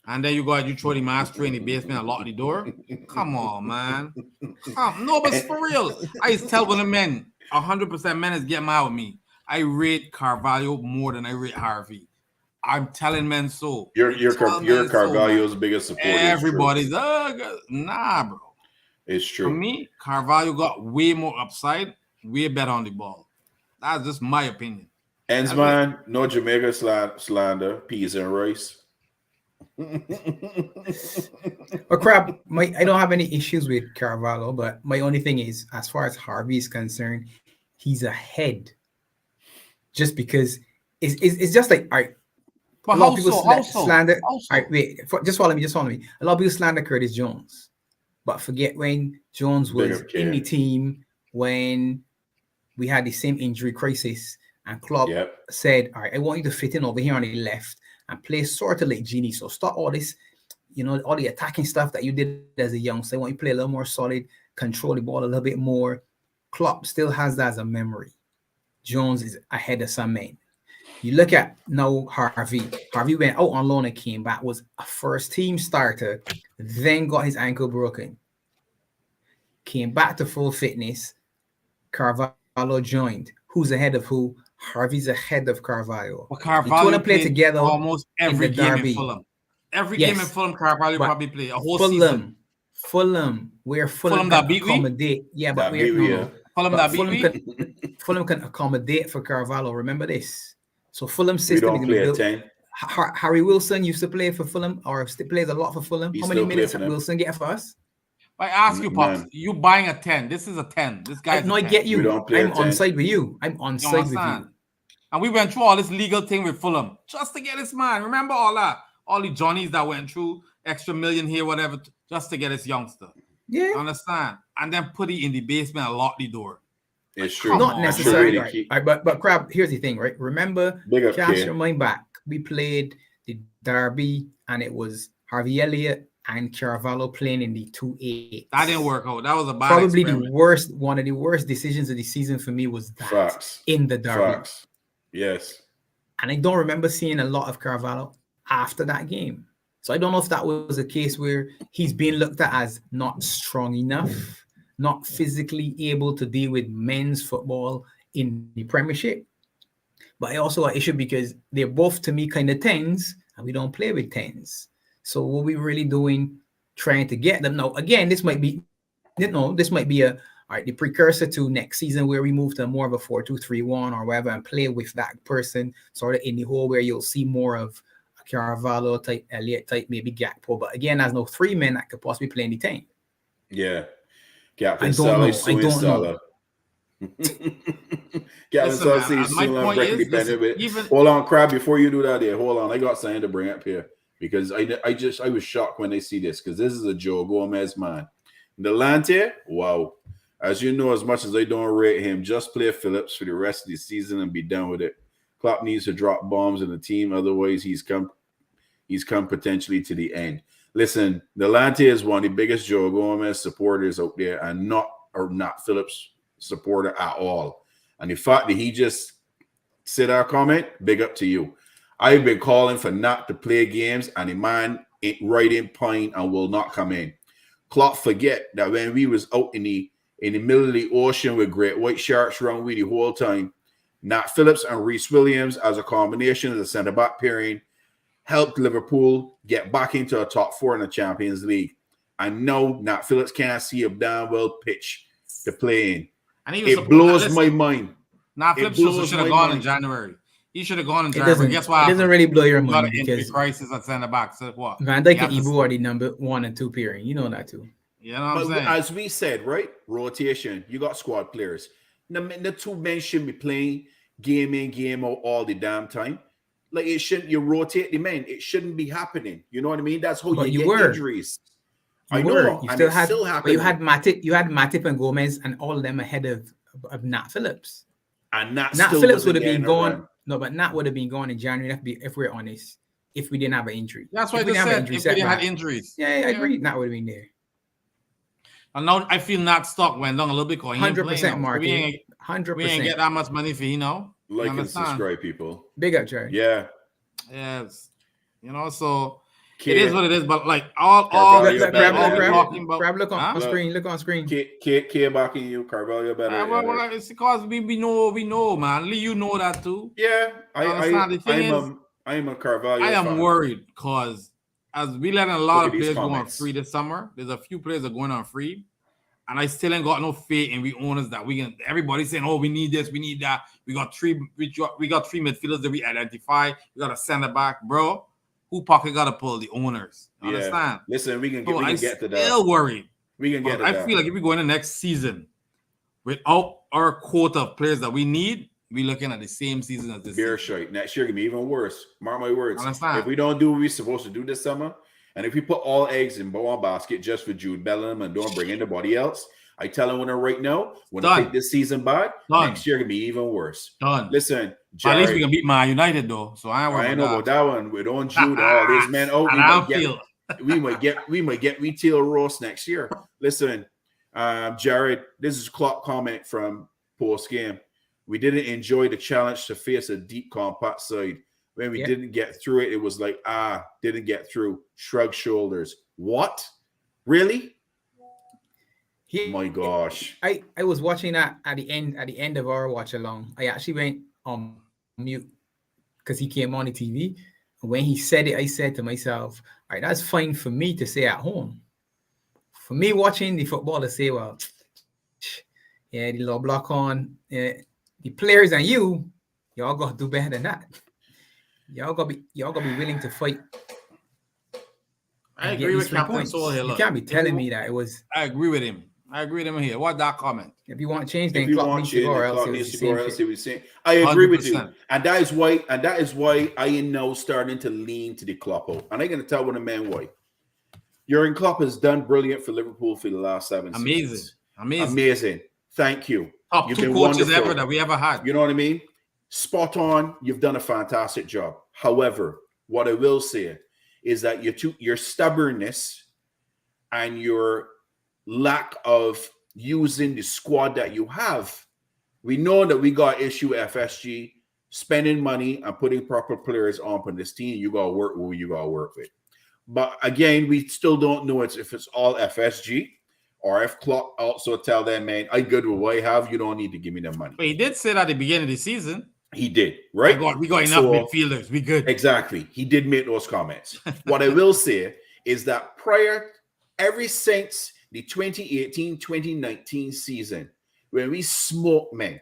And then you throw the master in the basement and lock the door. Come on, man. No, but for real. I used to tell one of the men, 100% men is getting mad with me. I rate Carvalho more than I rate Harvey. I'm telling men so. You're Carvalho's biggest supporter. Everybody's nah, bro. It's true. For me, Carvalho got way more upside, way better on the ball. That's just my opinion. Ends, man, no Jamaica slander, peas and rice. But crap, I don't have any issues with Carvalho, but my only thing is, as far as Harvey is concerned, he's ahead. Just because it's just like, all right. But a lot of people slander. All right, wait, just follow me. A lot of people slander Curtis Jones, but forget when Jones was in the team when we had the same injury crisis, and Klopp said, all right, I want you to fit in over here on the left and play sort of like Genie. So stop all this, all the attacking stuff that you did as a youngster. I want you to play a little more solid, control the ball a little bit more. Klopp still has that as a memory. Jones is ahead of some men. You look at now Harvey. Harvey went out on loan and came back, was a first team starter, then got his ankle broken. Came back to full fitness. Carvalho joined. Who's ahead of who? Harvey's ahead of Carvalho. Well, Carvalho play together almost every game in Fulham. Every game in Fulham, Carvalho probably played a whole season. Fulham that beat accommodate. Yeah, but Fulham can accommodate for Carvalho. Remember this. So Fulham system is going to be built. Harry Wilson used to play for Fulham, or plays a lot for Fulham. How many minutes did Wilson get for us? I ask you, Pops, you buying a 10. This is a 10. This guy. I get you. I'm on side with you. I'm on side with you. And we went through all this legal thing with Fulham just to get this man. Remember all that? All the Johnnies that went through extra million here, whatever, just to get this youngster. Yeah. Understand? And then put it in the basement and lock the door. It's true. Not necessarily. Really right. But Crab, here's the thing, right? Remember, cast your mind back. We played the derby, and it was Harvey Elliott and Carvalho playing in the 2-8. That didn't work out. That was a bad probably experiment. one of the worst decisions of the season for me was that Facts. in the derby. Facts. Yes. And I don't remember seeing a lot of Carvalho after that game. So I don't know if that was a case where he's being looked at as not strong enough, not physically able to deal with men's football in the Premiership. But I also got issue because they're both, to me, kind of 10s, and we don't play with 10s. So what we really doing, trying to get them? Now, again, this might be the precursor to next season where we move to more of a 4-2-3-1 or whatever and play with that person sort of in the hole where you'll see more of a Carvalho type, Elliott type, maybe Gakpo. But again, there's no 3 men that could possibly play in the 10. Yeah. Gakpo I don't know. Hold on, Crab, before you do that here, hold on. I got something to bring up here because I was shocked when I see this because this is a Joe Gomez man. Delante, wow. As you know, as much as I don't rate him, just play Phillips for the rest of the season and be done with it. Klopp needs to drop bombs in the team, otherwise he's come potentially to the end. Listen, Delante is one of the biggest Joe Gomez supporters out there and not Phillips supporter at all. And the fact that he just said our comment, big up to you. I've been calling for not to play games, and the man ain't right in pine and will not come in. Klopp forget that when we was out in the middle of the ocean with great white sharks around we the whole time, Nat Phillips and Reece Williams as a combination of the centre-back pairing helped Liverpool get back into a top 4 in the Champions League. And no, Nat Phillips can't see a damn well pitch to play in. And it blows my mind. Nat Phillips should have gone in January. He should have gone in January. Guess what? It doesn't really blow your mind because crisis at centre-back. So what? Van Dijk and Ibu are the number 1 and 2 pairing. You know that too. You know what I'm saying? As we said, right? Rotation. You got squad players. The 2 men shouldn't be playing game in, game out all the damn time. Like it shouldn't. You rotate the men. It shouldn't be happening. You know what I mean? That's how you get injuries. I know. But you had Matip and Gomez and all of them ahead of Nat Phillips. And Nat Phillips would have been gone. No, but Nat would have been gone in January. If we're honest, if we didn't have an injury. That's why I just said if we didn't have injuries. Yeah, I agree. Nat would have been there. And now I feel Nat's stock went down a little bit. 100%, Mark. 100%. We ain't get that much money for Like and subscribe, people. Big up, Jerry. Yeah. Yes. So it is what it is. But like all we're talking about. Grab, look on screen. Look on screen. K backing you, Carvalho better. Well, it's because we know, man. Lee, you know that too. Yeah. I am a Carvalho. I am worried because as we letting a lot of players go on free this summer, there's a few players that are going on free. And I still ain't got no faith in we owners that we can. Everybody's saying, "Oh, we need this, we need that." We got three midfielders that we identify. We got a center back, bro. Who pocket got to pull the owners? Understand? Listen, we can get to that. Still worried. We can get. I feel like if we go in the next season without our quota of players that we need, we looking at the same season as this. Beer shite. Next year gonna be even worse. Mark my words. Understand? If we don't do what we're supposed to do this summer. And if we put all eggs in one basket just for Jude Bellingham and don't bring anybody else, I tell him right now, when I take this season bad, next year can be even worse. Done. Listen, Jared, at least we can beat Man United though. So I know about that one. We don't Jude all these men. We might get retail roast next year. Listen, Jared, this is Klopp comment from post game. We didn't enjoy the challenge to face a deep, compact side. When we didn't get through it, it was like, didn't get through. Shrug shoulders. What? Really? My gosh. I was watching that at the end of our watch along. I actually went on mute because he came on the TV. When he said it, I said to myself, all right, that's fine for me to say at home. For me watching the football to say, well, the low block on, the players and y'all got to do better than that. Y'all gotta be willing to fight. I agree with Captain Soul here. You can't be telling me that it was. I agree with him. I agree with him here. What that comment? If you want change, then If you Klopp want needs to change, go, or then else Klopp it was needs the to go, same or else shit. he was saying. I agree with you, 100%. and that is why I am now starting to lean to the Klopp out. And I'm going to tell one of man why. Jurgen Klopp has done brilliant for Liverpool for the last 7 seasons. Amazing. Thank you. Top You've 2 been coaches wonderful. ever that we ever had. You know what I mean? Spot on. You've done a fantastic job. However, what I will say is that your stubbornness and your lack of using the squad that you have. We know that we got issue FSG, spending money and putting proper players on this team. You got to work with who you got to work with. But again, we still don't know if it's all FSG or if Klopp also tell them, man, I good with what I have. You don't need to give me the money. But he did say that at the beginning of the season. He did, right? We got enough midfielders. We good. Exactly. He did make those comments. What I will say is that ever since the 2018-2019 season, when we smoked, man,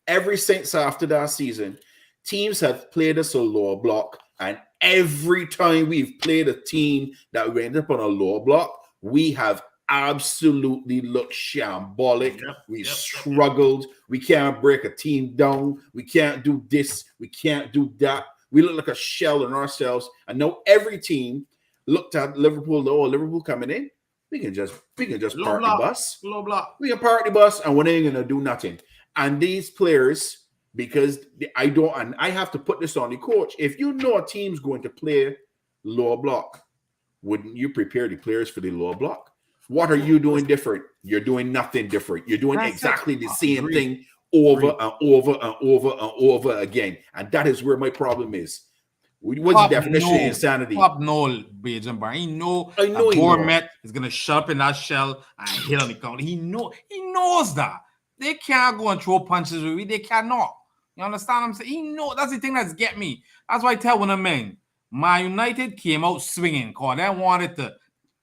ever since after that season, teams have played us a lower block, and every time we've played a team that went up on a lower block, we have absolutely looked shambolic. We've struggled. We can't break a team down. We can't do this. We can't do that. We look like a shell in ourselves. I know every team looked at Liverpool. Oh, Liverpool coming in. We can just park the bus. Low block. We can park the bus, and we ain't gonna do nothing. And these players, because I have to put this on the coach. If you know a team's going to play lower block, wouldn't you prepare the players for the lower block? What are you doing different? You're doing nothing different. You're doing exactly the same thing over and over and over and over again. And that is where my problem is. What's the definition of insanity? Klopp know Beijing Bar. He know Bournemouth is gonna shut up in that shell and hit on the counter. He knows that. They can't go and throw punches with me. They cannot. You understand what I'm saying? He know that's the thing that's get me. That's why I tell one of men, Man United came out swinging because they wanted to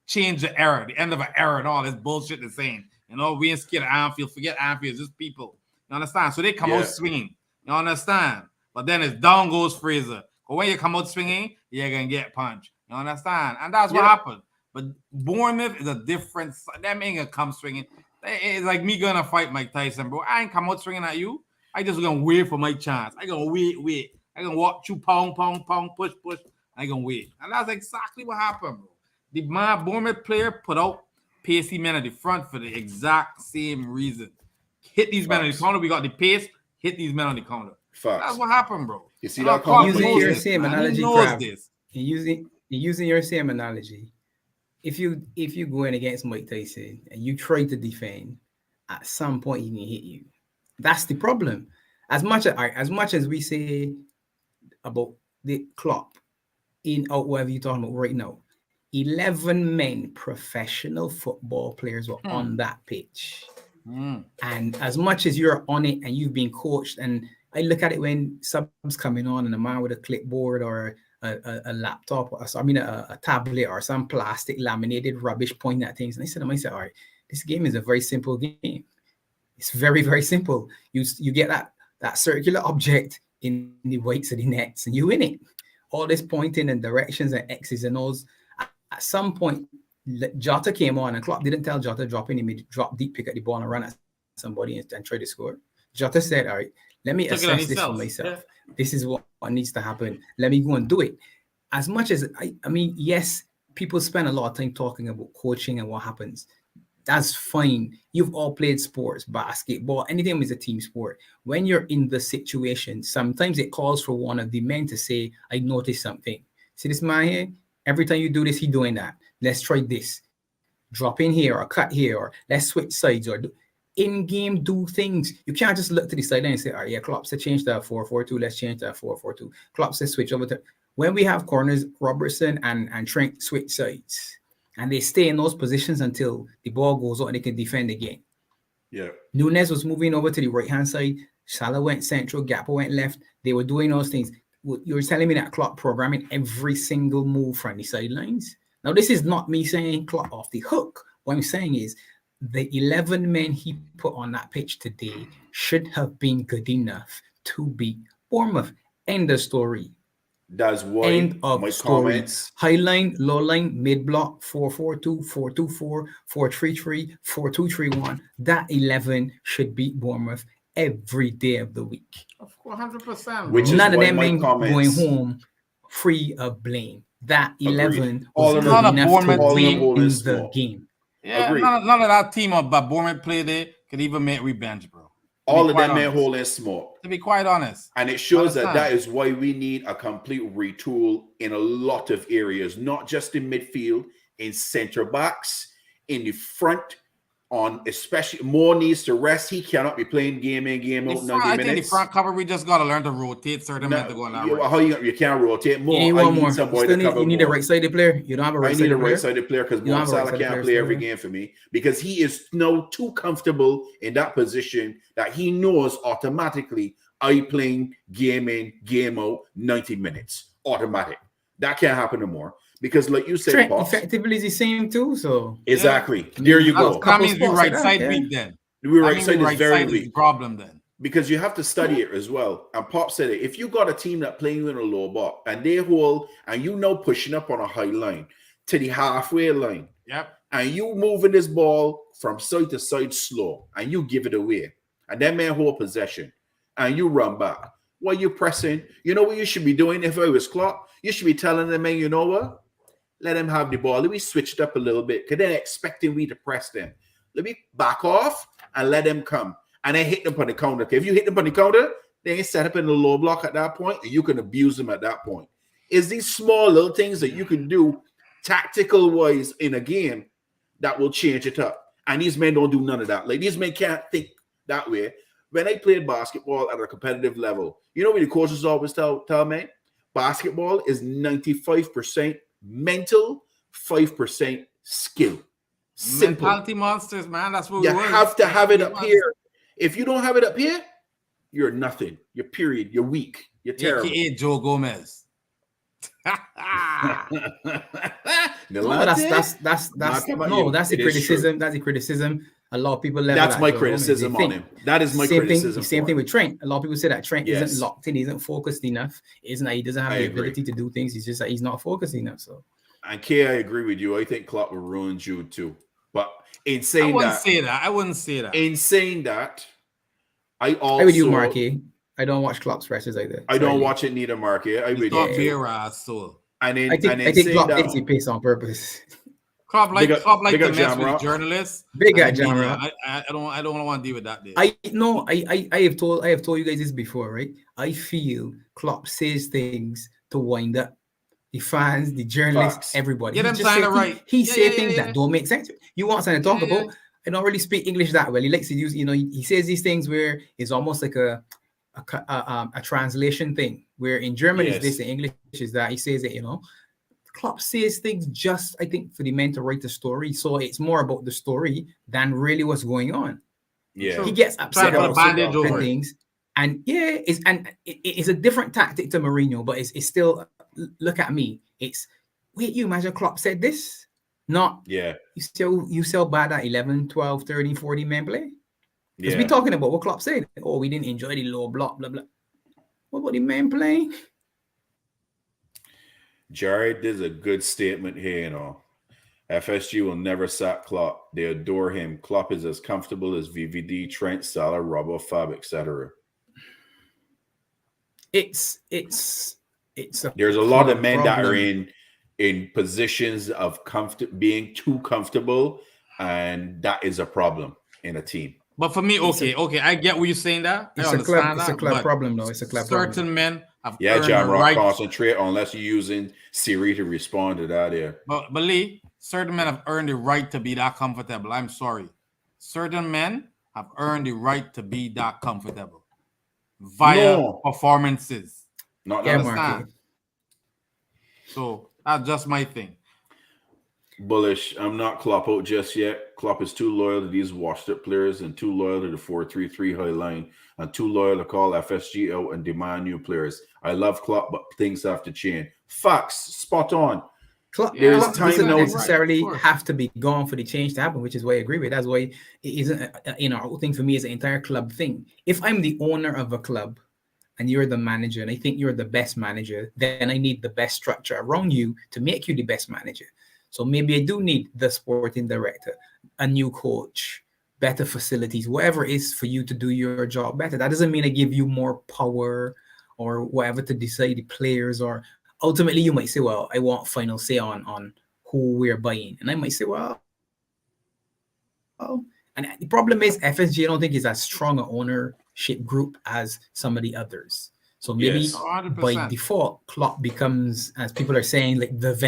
change the era, the end of an era and all this bullshit they're saying. You know, we ain't scared of Anfield. Forget Anfield. It's just people. You understand? So they come out swinging. You understand? But then it's down goes Fraser. But when you come out swinging, you're going to get punched. You understand? And that's what happened. But Bournemouth is a different... Them ain't going to come swinging. It's like me going to fight Mike Tyson, bro. I ain't come out swinging at you. I just going to wait for my chance. I going to wait. I going to walk through, pound, push. I going to wait. And that's exactly what happened, bro. The Bournemouth player put out pacey men at the front for the exact same reason. Hit these men on the counter. We got the pace. Hit these men on the counter. That's what happened, bro. You see that? Using your same analogy, using your same analogy. If you go in against Mike Tyson and you try to defend, at some point he can hit you. That's the problem. As much as we say about the Klopp in out whatever you're talking about right now, 11 men, professional football players were on that pitch. And as much as you're on it and you've been coached, and I look at it when subs coming on and a man with a clipboard or a laptop, a tablet or some plastic laminated rubbish pointing at things. And I said to myself, all right, this game is a very simple game. It's very, very simple. You get that circular object in the whites of the nets and you win it. All this pointing and directions and X's and O's. At some point, Jota came on and Klopp didn't tell Jota drop in. He made drop deep, pick at the ball and run at somebody and try to score. Jota said, all right, let me assess this for myself. Yeah. This is what needs to happen. Let me go and do it. As much as, I mean, yes, people spend a lot of time talking about coaching and what happens. That's fine. You've all played sports, basketball, anything is a team sport. When you're in the situation, sometimes it calls for one of the men to say, I noticed something. See this man here? Every time you do this, he's doing that. Let's try this. Drop in here or cut here or let's switch sides or in-game do things. You can't just look to the sideline and say, all right, yeah, Klopp said change that 4-4-2. Let's change that 4-4-2. Klopp said switch over to... When we have corners, Robertson and Trent switch sides and they stay in those positions until the ball goes out and they can defend again. Yeah. Nunes was moving over to the right-hand side. Salah went central. Gakpo went left. They were doing those things. You're telling me that Klopp programming every single move from the sidelines? Now, this is not me saying Klopp off the hook. What I'm saying is the 11 men he put on that pitch today should have been good enough to beat Bournemouth. End of story. That's why End of my story. comments. High line, low line, mid block, 4-4-2, 4-2-4, 4-3-3, 4-2-3-1. That 11 should beat Bournemouth every day of the week. Of course, 100%. Which is None of why them my ain't going comments. home free of blame. That 11 Agreed. was All of good them- enough Bournemouth to team- win holding the small. game. Yeah, Agreed. none of that team of Bournemouth play there could even make revenge, bro. All of them men holding small. To be quite honest. And it shows that Understand. is why we need a complete retool in a lot of areas, not just in midfield, in center backs, in the front, on especially more needs to rest. He cannot be playing game in, game out 90 I minutes. think the front cover, we just got to learn to rotate certain men to go on that right. How you can't rotate more. You need I one need more. some boy You to need, cover you need a more. right-sided player. You don't have a I need right-sided a player. right-sided player because You don't have a Salah right-sided can't player, play every so- game for me because he is now too comfortable in that position that he knows automatically I playing game in, game out, 90 minutes. Automatic. That can't happen no more. Because like you said, Trent Pops, effectively is the same too. So exactly. There you go. That means we spots right like that, side yeah. weak then. The That right means side we is right very side is the weak. problem then. Because you have to study it as well. And Pop said it. If you got a team that playing in a low block and they hold and you know pushing up on a high line to the halfway line, Yep. and you moving this ball from side to side slow, and you give it away, and that man hold possession, and you run back. While you pressing, you know what you should be doing if I was Klopp? You should be telling the man, you know what? Let them have the ball. Let me switch it up a little bit because they're expecting me to press them. Let me back off and let them come. And then hit them on the counter. If you hit them on the counter, they ain't set up in the low block at that point, and you can abuse them at that point. It's these small little things that you can do tactical wise in a game that will change it up. And these men don't do none of that. Like these men can't think that way. When I played basketball at a competitive level, you know what the coaches always tell me? Basketball is 95% mental, 5% skill. Simple. Mentality monsters, man. That's what You we were. have to have it up here. If you don't have it up here, you're nothing. You're period. You're weak. You're terrible. AKA Joe Gomez. no, that's the criticism. That's the criticism. A lot of people level That's at my Joe criticism Gomez. on him. That is my same criticism. thing. Same thing with Trent. A lot of people say that Trent Yes. isn't locked in. He isn't focused enough. Isn't that he doesn't have I the agree. ability to do things. He's just that he's not focused enough. So And Kay, I agree with you. I think Klopp will ruin Jude too. But in I saying wouldn't that, say that. I wouldn't say that. in saying that, I also I would do Marky. I don't watch Klopp's presses either. I don't watch it neither, Mark. Yeah, I It's would. not beer ass soul. And in, I think and in I think saying Klopp that, takes the pace on purpose. Klopp like Big up- Klopp like big to up mess Jamrock. with journalists. Big and guy, the media. Jamrock. I don't want to deal with that. Day. I have told you guys this before, right? I feel Klopp says things to wind up the fans, the journalists, Facts. everybody. Get He him just signed say- it right. He Yeah, say yeah, things yeah. that don't make sense. You want something to talk Yeah, yeah. about? I don't really speak English that well. He likes to use, he says these things where it's almost like a translation thing. Where in German Yes. is this, in English is that. He says it, Klopp says things just, I think, for the men to write the story. So it's more about the story than really what's going on. yeah, He gets Trying upset to put a about bandage certain over it. things. And yeah, it's a different tactic to Mourinho, but it's still, look at me. It's, wait, you imagine Klopp said this? Not, yeah, you sell bad at 11, 12, 13, 14 men play? Because yeah. we're talking about what Klopp said. Oh, we didn't enjoy the low block, blah, blah. What about the men playing? Jared, there's a good statement here. FSG will never sack Klopp. They adore him. Klopp is as comfortable as VVD, Trent, Salah, Robbo, Fab, etc. It's There's a lot of men that are problem. in positions of being too comfortable, and that is a problem in a team. But for me, okay, I get what you're saying. That I It's understand a that, club but problem, though. It's a club certain problem. men have Yeah, earned John the Rock, right. concentrate unless you're using Siri to respond to that. Yeah, But Lee, certain men have earned the right to be that comfortable. I'm sorry. Certain men have earned the right to be that comfortable via No. performances. not Yeah, that Marky. So that's just my thing. bullish. I'm not Klopp out just yet. Klopp is too loyal to these washed-up players and too loyal to the 4-3-3 high line and too loyal to call FSG out and demand new players. I love Klopp, but things have to change. Facts, spot on. Klopp There's Klopp time doesn't now- necessarily Right, of course. have to be gone for the change to happen, which is why I agree with. That's why it isn't, a whole thing for me is an entire club thing. If I'm the owner of a club and you're the manager, and I think you're the best manager, then I need the best structure around you to make you the best manager. So maybe I do need the sporting director, a new coach, better facilities, whatever it is for you to do your job better. That doesn't mean I give you more power or whatever to decide the players, or ultimately you might say, well, I want final say on who we're buying. And I might say, well, and the problem is FSG, I don't think is as strong an ownership group as some of the others. So maybe by default, Klopp becomes, as people are saying, like the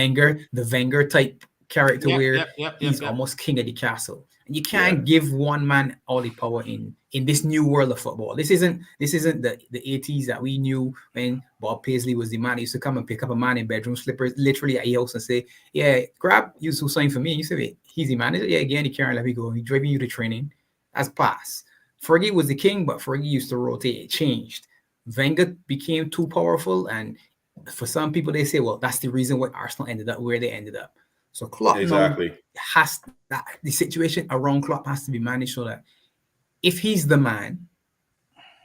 Wenger type character, where he's almost king of the castle. And you can't give one man all the power in this new world of football. This isn't the 80s that we knew when Bob Paisley was the man. He used to come and pick up a man in bedroom slippers, literally at your house, and say, yeah, grab you who signed for me. And you say, wait, he's the manager? Yeah, again, he can't let me go. He's driving you to training as pass. Fergie was the king, but Fergie used to rotate. It changed. Wenger became too powerful, and for some people, they say, well, that's the reason why Arsenal ended up where they ended up. So Klopp has that, the situation around Klopp has to be managed so that if he's the man,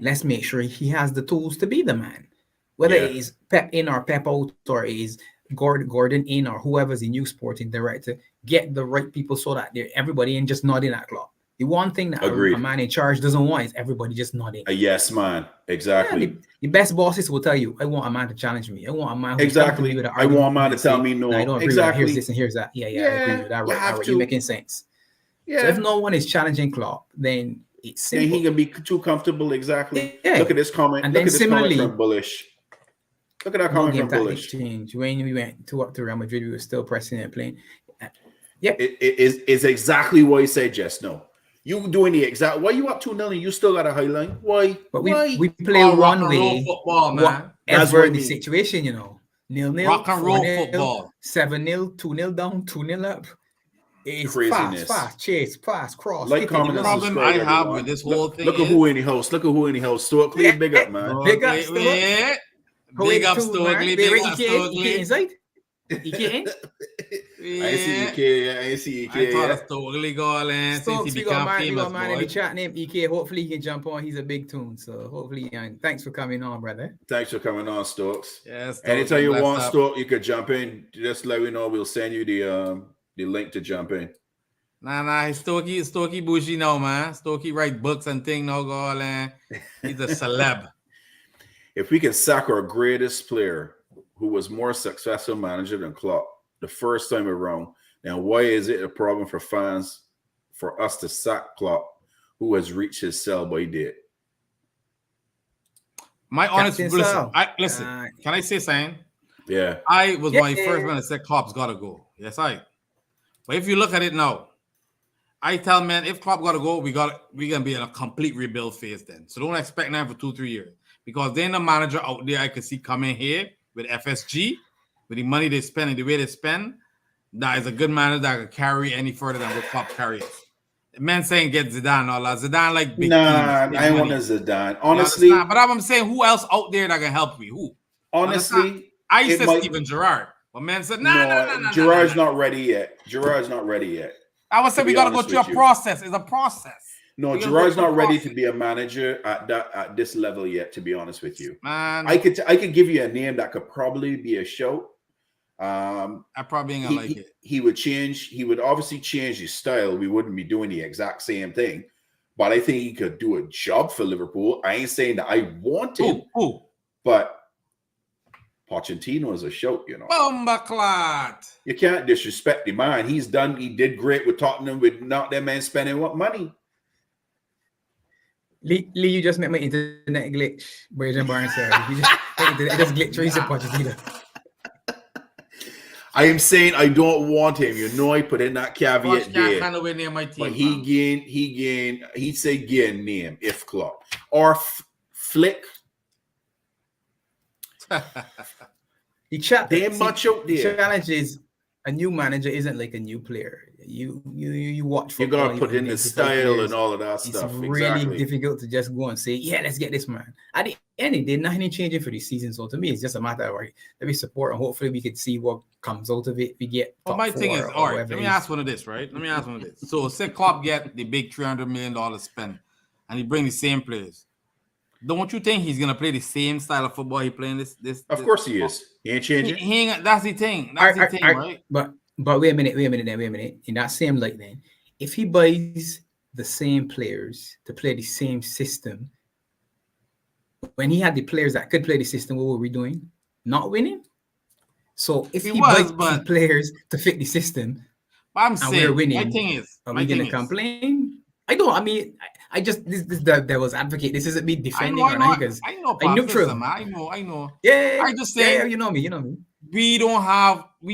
let's make sure he has the tools to be the man. Whether it is Pep in or Pep out, or it is Gordon in, or whoever's the new sporting director, get the right people so that everybody ain't just nodding at Klopp. The one thing that a man in charge doesn't want is everybody just nodding. A yes man, exactly. Yeah, the best bosses will tell you, I want a man to challenge me. I want a man who's exactly. With I want a man to tell me no. I don't agree with that. Here's this and here's that. Yeah, I agree with that. Right, you're making sense. Yeah. So if no one is challenging Klopp, then it's simple. Then he can be too comfortable. Exactly. Yeah. Look at this comment. And look then at this similarly, comment from Bullish. Look at that comment from Bullish. Change. When we went to Real Madrid, we were still pressing and playing. Yeah, it's exactly what he said. Just no. You doing the exact? Why you up 2-0 and you still got a high line? Why? But we play one way. Football, man. That's where the situation, 0-0, rock and roll football. 7-0, 2-0 down, 2-0 up. It's craziness. Fast, chase, pass, cross. Like, comment, the problem I have with this whole thing. Look at who in the house. Look at who in the house. Stuart Clee, big up, man. Big up, Stuart. Big up, Stuart Clee. Big up, Stuart Clee. Inside. He can't. I see EK. I thought Stokely got in since he became famous. We got man in the chat named EK. Hopefully he can jump on. He's a big tune. So hopefully, thanks for coming on, brother. Thanks for coming on, Stokes. Yes. Anytime you want, Stokes, you could jump in. Just let me know. We'll send you the link to jump in. Nah, Stokey bougie now, man. Stokey write books and thing now, go in. He's a celeb. If we can sack our greatest player, who was more successful manager than Klopp the first time around, then why is it a problem for fans for us to sack Klopp, who has reached his sell-by date? My honest listen. Can I say something? Yeah. I was my first one that said Klopp's gotta go. Yes, But if you look at it now, I tell man, if Klopp gotta go, we're gonna be in a complete rebuild phase then. So don't expect that for 2-3 years. Because then the manager out there I can see coming here with FSG, with the money they spend and the way they spend, that is a good manager that can carry any further than what Klopp carries. The man saying get Zidane all that. Zidane like big I want a Zidane. Honestly. But I'm saying who else out there that can help me? Who? Honestly. I said Steven Gerrard. But man said, no. Gerrard's not ready yet. I would say we got to go through a process. It's a process. No, Gerard's not ready to be a manager at this level yet, to be honest with you. Man. I could give you a name that could probably be a show. I probably ain't gonna like it. He would obviously change his style. We wouldn't be doing the exact same thing. But I think he could do a job for Liverpool. I ain't saying that I want him. But Pochettino is a show, Bombaclat. You can't disrespect the man. He did great with Tottenham with not that man spending what money. Lee, you just made my internet glitch. Brazen Barnes said, it just glitch. He's a Pochettino. I am saying I don't want him. I put in that caveat there. My team, but he say gain name if Klopp or Flick. The chat. They much out there. The challenge is a new manager isn't like a new player. You watch football. You gotta put in the style and all of that stuff. It's really difficult to just go and say, yeah, let's get this man. At the end, it did nothing changing for this season. So to me, it's just a matter of let me support and hopefully we can see what comes out of it. We get. Well, my thing is, all right. Let me ask one of this, right? So say Klopp get the big $300 million spend, and he bring the same players. Don't you think he's gonna play the same style of football he playing this? Of course he is. He ain't changing. He ain't, that's the thing. That's the thing, right? But wait a minute. In that same light, then, if he buys the same players to play the same system, when he had the players that could play the system, what were we doing? Not winning. So if he buys the players to fit the system, I'm saying, we're winning, my thing is, are we gonna complain? I don't. I mean, I just this the devil's advocate. This isn't me defending or anything because I know, I'm neutral. I know. Yeah, I just say, you know me. We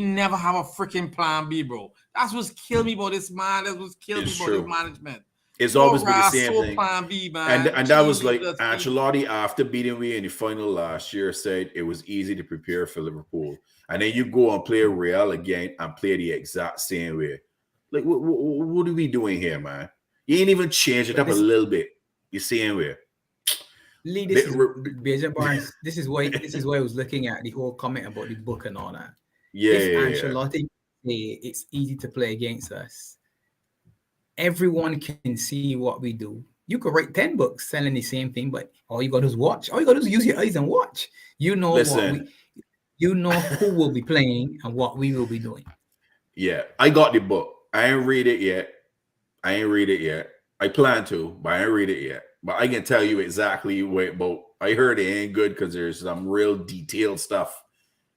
never have a freaking plan B, bro. That's what's killed me about this man. That's what's killed me about this management. It's always been the same thing. Plan B, man. And that was like Ancelotti, after beating we in the final last year, said it was easy to prepare for Liverpool. And then you go and play Real again and play the exact same way. Like, what are we doing here, man? You ain't even changed it up a little bit. You same way. Lee, this is why I was looking at the whole comment about the book and all that. Yeah. If Ancelotti say it's easy to play against us, everyone can see what we do. You could write 10 books selling the same thing, but all you got to do is watch. All you got to do is use your eyes and watch. You know you know who will be playing and what we will be doing. Yeah, I got the book. I ain't read it yet. I plan to, but I ain't read it yet. But I can tell you exactly what. But I heard it ain't good because there's some real detailed stuff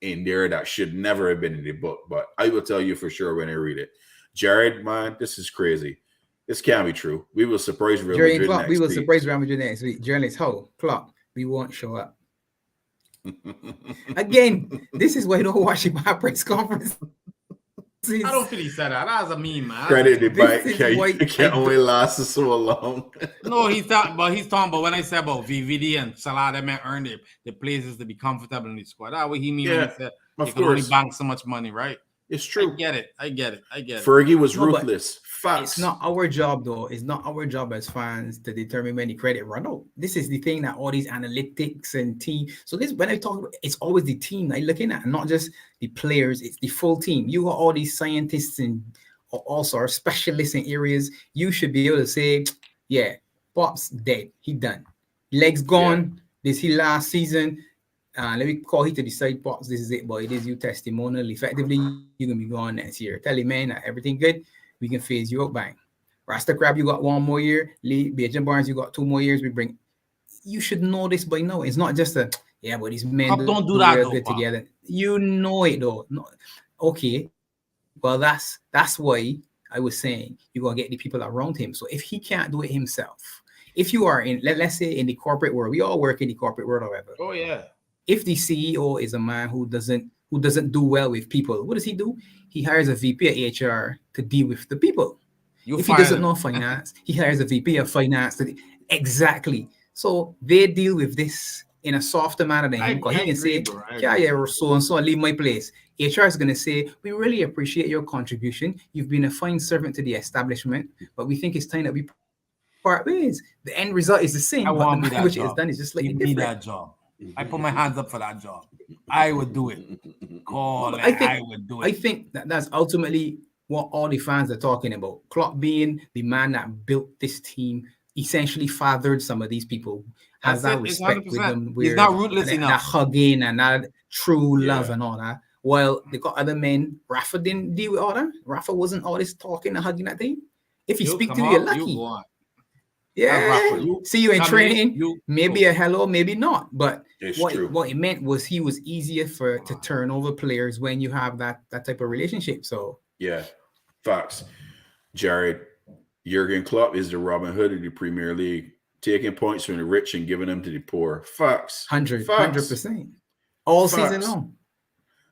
in there that should never have been in the book. But I will tell you for sure when I read it. Jared, man, this is crazy. This can't be true. We will surprise Real Madrid next week. We will surprise Real Madrid next week. Journalists, how? Klopp, we won't show up. Again, this is why I don't watch my press conference. I don't feel he said that. That was a meme, man. Credit the bike. It can't only last so long. No, he's talking about when I said about VVD and Salah, they may earn the places to be comfortable in the squad. That's what he mean when he said you can only bank so much money, right? It's true. I get it. Fergie was ruthless. Facts. It's not our job, though. It's not our job as fans to determine when the credit run out. This is the thing that all these analytics and team. So this, when I talk about, it's always the team I'm looking at, not just the players. It's the full team. You got all these scientists and also our specialists in areas. You should be able to say, yeah, Pop's dead. He done. Legs gone. Yeah. This he last season. Let me call he to decide, Pops, this is it, boy. It is you testimonial. Effectively, you're going to be gone next year. Tell him, man, that everything good. We can phase you out, bang. Rasta Crab, you got 1 more year. Lee, Beijing Barnes, you got 2 more years. You should know this by now. It's not just but these men don't do that though, together. You know it, though. No. Okay. Well, that's why I was saying you're going to get the people around him. So if he can't do it himself, if you are in, let's say in the corporate world, we all work in the corporate world, however. Oh, yeah. If the CEO is a man who doesn't do well with people, what does he do? He hires a VP of HR to deal with the people. If he doesn't know finance, he hires a VP of finance. Exactly. So they deal with this in a softer manner than him. He can say, so-and-so, leave my place. HR is going to say, we really appreciate your contribution. You've been a fine servant to the establishment, but we think it's time that we part ways. The end result is the same. I want me that which job. Is done is just like give me that job. I put my hands up for that job. I would do it. I would do it. I think that's ultimately what all the fans are talking about. Klopp being the man that built this team, essentially fathered some of these people, has that respect with them. He's not ruthless enough. That hugging and that true love and all that. Well, they got other men. Rafa didn't deal with all that. Rafa wasn't always talking and hugging that thing. If you speak to you, you're lucky. Yeah, see you in training. Maybe a hello, maybe not. But what it meant was he was easier to turn over players when you have that type of relationship. So yeah, facts. Jared, Jurgen Klopp is the Robin Hood of the Premier League, taking points from the rich and giving them to the poor. Facts. 100%. All season long.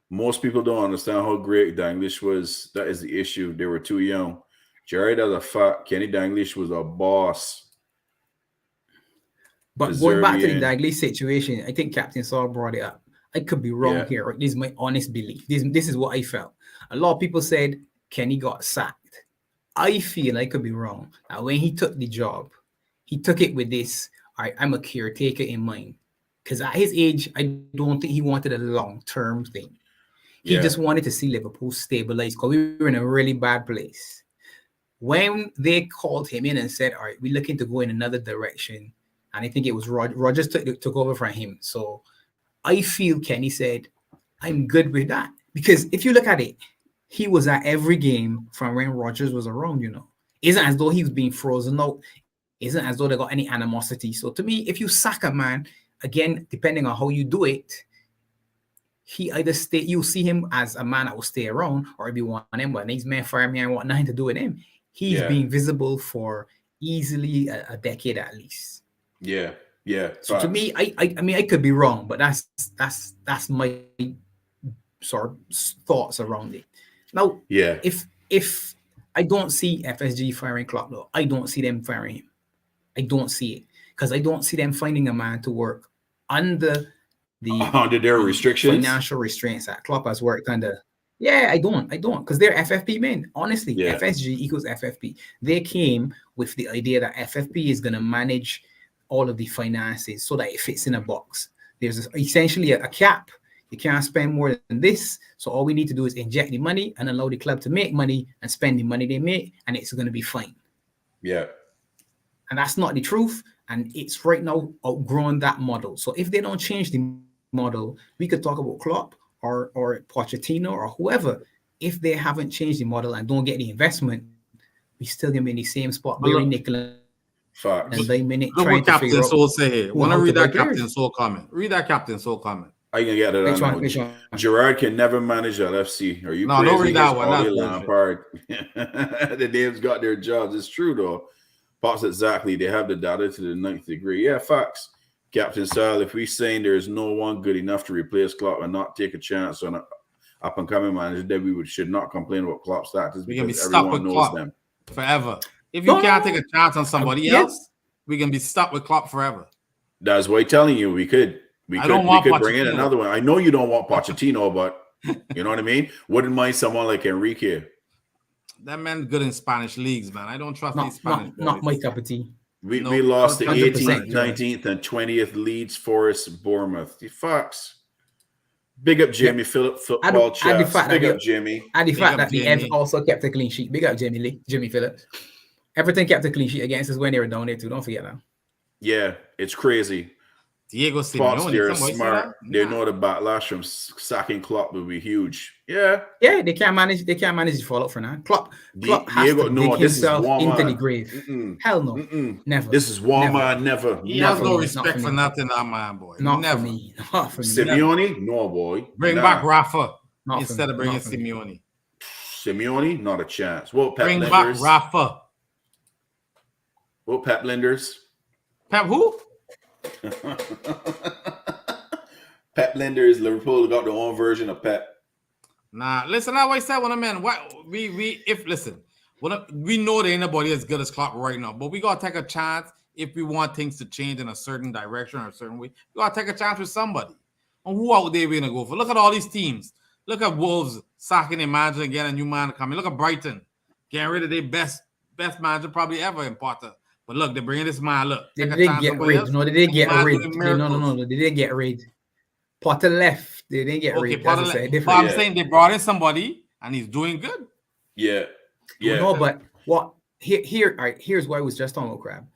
Most people don't understand how great Dalglish was. That is the issue. They were too young. Jared as a fact, Kenny Dalglish was a boss. But going back to the Dalglish situation, I think Captain Saul brought it up. I could be wrong here. Right? This is my honest belief. This is what I felt. A lot of people said Kenny got sacked. I feel I could be wrong. Now, when he took the job, he took it with this, all right, I'm a caretaker in mind. Because at his age, I don't think he wanted a long-term thing. He just wanted to see Liverpool stabilize because we were in a really bad place. When they called him in and said, all right, we're looking to go in another direction, and I think it was Rogers took over from him. So I feel Kenny said, I'm good with that. Because if you look at it, he was at every game from when Rogers was around, you know. Isn't as though he was being frozen out. Isn't as though they got any animosity. So to me, if you sack a man, again, depending on how you do it, he either you'll see him as a man that will stay around, or if you want him, but these men fire me and want nothing to do with him. He's been visible for easily a decade at least. Yeah. So to me, I mean, I could be wrong, but that's my sort of thoughts around it. Now, if I don't see FSG firing Klopp, though, I don't see them firing him. I don't see it because I don't see them finding a man to work under their restrictions, financial restraints that Klopp has worked under. Yeah, I don't, because they're FFP men. Honestly, FSG equals FFP. They came with the idea that FFP is going to manage all of the finances so that it fits in a box. There's essentially a cap. You can't spend more than this. So all we need to do is inject the money and allow the club to make money and spend the money they make, and it's going to be fine. Yeah. And that's not the truth. And it's right now outgrowing that model. So if they don't change the model, we could talk about Klopp or Pochettino or whoever. If they haven't changed the model and don't get the investment, we still gonna be in the same spot. Barry Nicholas. Facts. And they minute look trying what to Captain figure Soul out say here. Want to read that Captain Soul comment? Read that Captain Soul comment. I can get it. Which one? Gerard can never manage LFC. Are you no, don't read that one. That's Lampard. The names got their jobs. It's true though. Pops exactly. They have the data to the 9th degree. Yeah, facts. Captain Style, if we're saying there's no one good enough to replace Klopp and not take a chance on an up-and-coming manager, then we should not complain about Klopp's status we can be because stuck everyone with knows Klopp them. Forever. If you can't take a chance on somebody else, we can be stuck with Klopp forever. That's why I'm telling you we could bring in another one. I know you don't want Pochettino, but you know what I mean? Wouldn't mind someone like Enrique. That man good in Spanish leagues, man. I don't trust these Spanish boys. Not my cup of tea. We lost the 18th, 19th, and 20th Leeds, Forest, Bournemouth. The fucks. Big up Jamie Phillip, football chat. Big up Jimmy. And the fact that the Ev also kept a clean sheet. Big up Jimmy Phillips. Everything kept a clean sheet against us when they were down there too. Don't forget that. Yeah, it's crazy. Diego Simeone, they're smart. They know the backlash from sacking Klopp will be huge. Yeah, they can't manage. They can't manage the fallout for now. Klopp has to dig himself into the grave. Hell no, never. This is Walmart. Never. He has no respect for nothing, that man, boy. Not never. For me. Not for me. Simeone, no boy. Bring back Rafa instead of bringing Simeone. Simeone, not a chance. Well, Pep bring Linders. back Rafa. Well, Pep Linders. Pep who? Pep Linders. Liverpool got their own version of Pep. Nah, listen. I always said when a man, we know there ain't nobody as good as Klopp right now, but we gotta take a chance if we want things to change in a certain direction or a certain way. We gotta take a chance with somebody. And who out there we gonna go for? Look at all these teams. Look at Wolves sacking their manager and getting a new man coming. Look at Brighton getting rid of their best manager probably ever in Potter. But look, they're bringing this man. Look, they didn't get rid. No, they didn't get rid. No, they didn't get rid. Potter left. They didn't get rid. Potter left. But I'm saying they brought in somebody and he's doing good. Yeah. No, but what here? All right. Here's why I was just on Crab.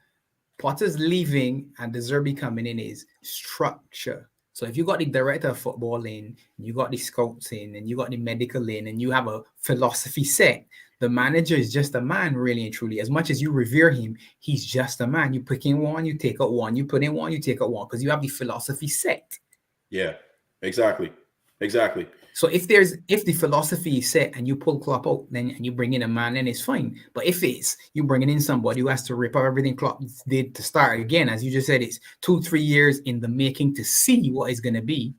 Potter's leaving and the Zerbi coming in is structure. So if you got the director of football in, you got the scouts in, and you got the medical in, and you have a philosophy set, the manager is just a man, really and truly. As much as you revere him, he's just a man. You pick in one, you take out one. You put in one, you take out one, because you have the philosophy set. Yeah, exactly. So if the philosophy is set and you pull Klopp out, then and you bring in a man, then it's fine. But if it's you bringing in somebody who has to rip up everything Klopp did to start again, as you just said, it's 2-3 years in the making to see what it's going to be.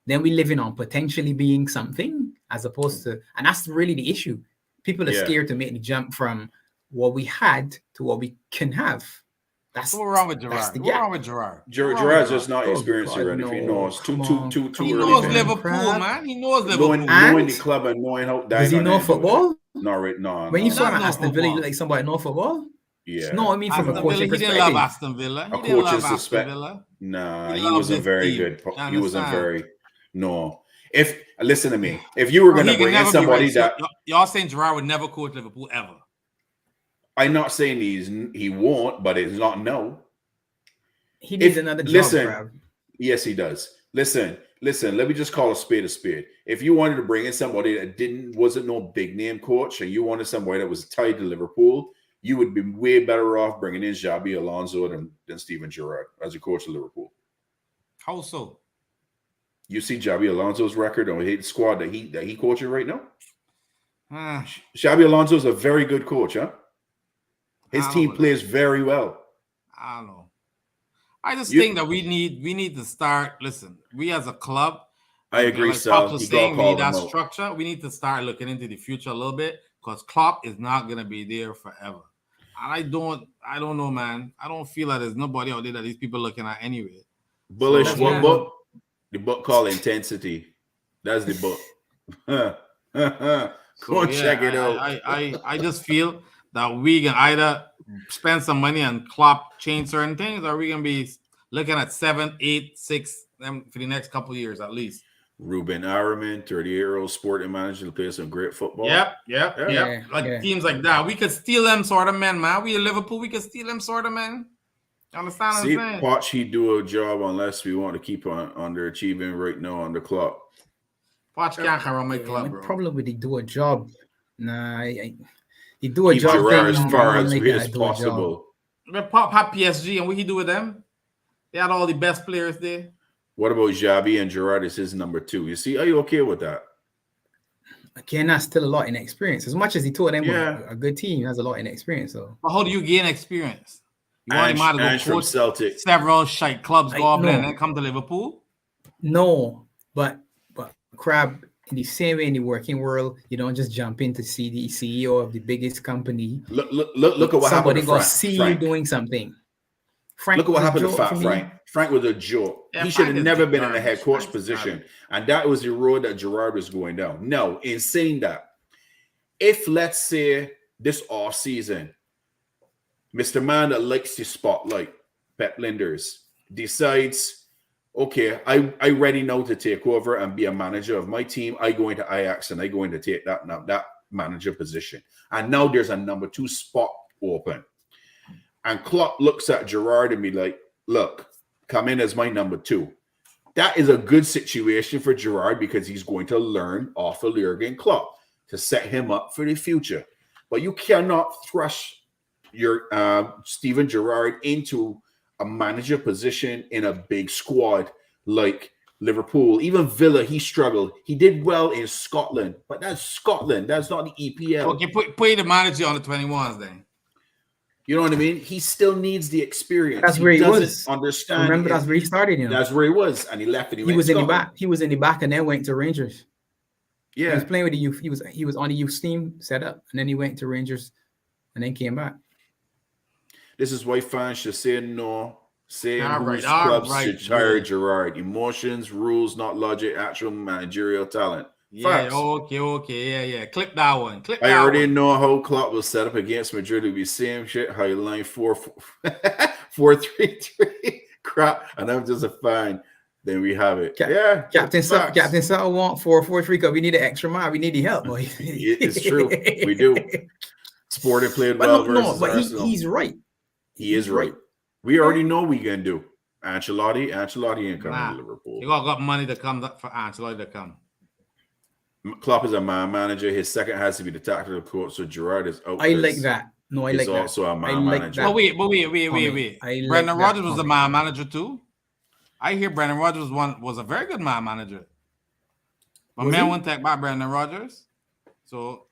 Then we living on potentially being something as opposed to, and that's really the issue. People are scared to make the jump from what we had to what we can have. What's wrong with Gerard? What's wrong with Gerard? Gerard's just not experienced already. He knows too early. He knows Liverpool, man. He knows Liverpool. Knowing the club and knowing how. Does he know football? No. When you saw him at Aston Villa, you look like somebody know football. Yeah. No, I mean from a coaching perspective. He didn't love Aston Villa. A coach's perspective. Nah, he wasn't very good. He wasn't very. No. If listen to me, if you were going to bring in somebody that y'all saying Gerard would never coach Liverpool ever. I'm not saying he won't, but it's not no. He needs another job, Crab. Yes, he does. Listen. Let me just call a spade a spade. If you wanted to bring in somebody that wasn't no big name coach, and you wanted somebody that was tied to Liverpool, you would be way better off bringing in Xabi Alonso than Steven Gerrard as a coach of Liverpool. How so? You see Xabi Alonso's record on the squad that he coaching right now. Xabi Alonso is a very good coach, huh? His team plays very well. I don't know. I just think that we need to start. Listen, we as a club, I agree, Sal. We need that structure. We need to start looking into the future a little bit because Klopp is not gonna be there forever. And I don't know, man. I don't feel that there's nobody out there that these people looking at anyway. Bullish. So, what book? The book called Intensity. That's the book. Go and check it out. I just feel that we can either spend some money and Klopp change certain things, or we can be looking at 7, 8, 6 for the next couple of years at least. Ruben Araman, 38-year-old sporting manager to play some great football. Yep. Teams like that. We could steal them sort of men, man. We in Liverpool, we could steal them sort of men. Understand what I'm saying? Poch, he do a job unless we want to keep on underachieving right now on the clock. Poch can't run my club, bro. Problem with he do a job. Nah, he do a keep job Gerrard as far as possible. Pop had PSG, and what he do with them? They had all the best players there. What about Xabi and Gerrard as his number 2? You see, are you okay with that? Again, that's still a lot in experience. As much as he taught them a good team, he has a lot in experience. So, but how do you gain experience? You want him to go coach Celtic. Several shite clubs, go up there and then come to Liverpool? No, but Crab, in the same way in the working world, you don't just jump in to see the CEO of the biggest company. Look at what happened to Frank. Somebody go see you doing something. Frank, look at what happened to Frank. Frank was a joke. He should have never been in a head coach position. And that was the road that Gerrard was going down. No, in saying that, if let's say this off season, Mr. Man that likes the spotlight, Pep Linders, decides, okay, I ready now to take over and be a manager of my team. I go into Ajax and I go in to take that manager position. And now there's a number 2 spot open. And Klopp looks at Gerrard and be like, look, come in as my number 2. That is a good situation for Gerrard because he's going to learn off of Jurgen Klopp to set him up for the future. But you cannot thrust your Steven Gerrard into a manager position in a big squad like Liverpool. Even Villa, he struggled. He did well in Scotland, but that's Scotland. That's not the EPL. Okay, put the manager on the 21s then. You know what I mean? He still needs the experience. That's where he was. Understand? Remember, that's where he started. You know? That's where he was, and he left. And he was in the back. He was in the back, and then went to Rangers. Yeah, he was playing with the youth. He was on the youth team set up, and then he went to Rangers, and then came back. This is why fans should say no. Saying whose clubs should hire Gerrard. Emotions, rules, not logic, actual managerial talent. Yeah, facts. Okay. Yeah. Clip that one. I already know how Klopp was set up against Madrid. It'll be same shit. How you line 4-3-3 crap, and I'm just a fan. Then we have it. Captain Sal want 4-4-3 because we need an extra man. We need the help, boy. It's true. We do. Sporting played well versus Arsenal. He's right. He is right. We already know we can do. Ancelotti ain't coming to Liverpool. You got money to come for Ancelotti to come. Klopp is a man manager. His second has to be the tactical coach. So Gerrard is out. I like that. No, I like that. He's also a man manager. But wait. Brendan Rodgers was a man manager too. I hear Brendan Rodgers was a very good man manager. My man won't take back Brendan Rodgers. So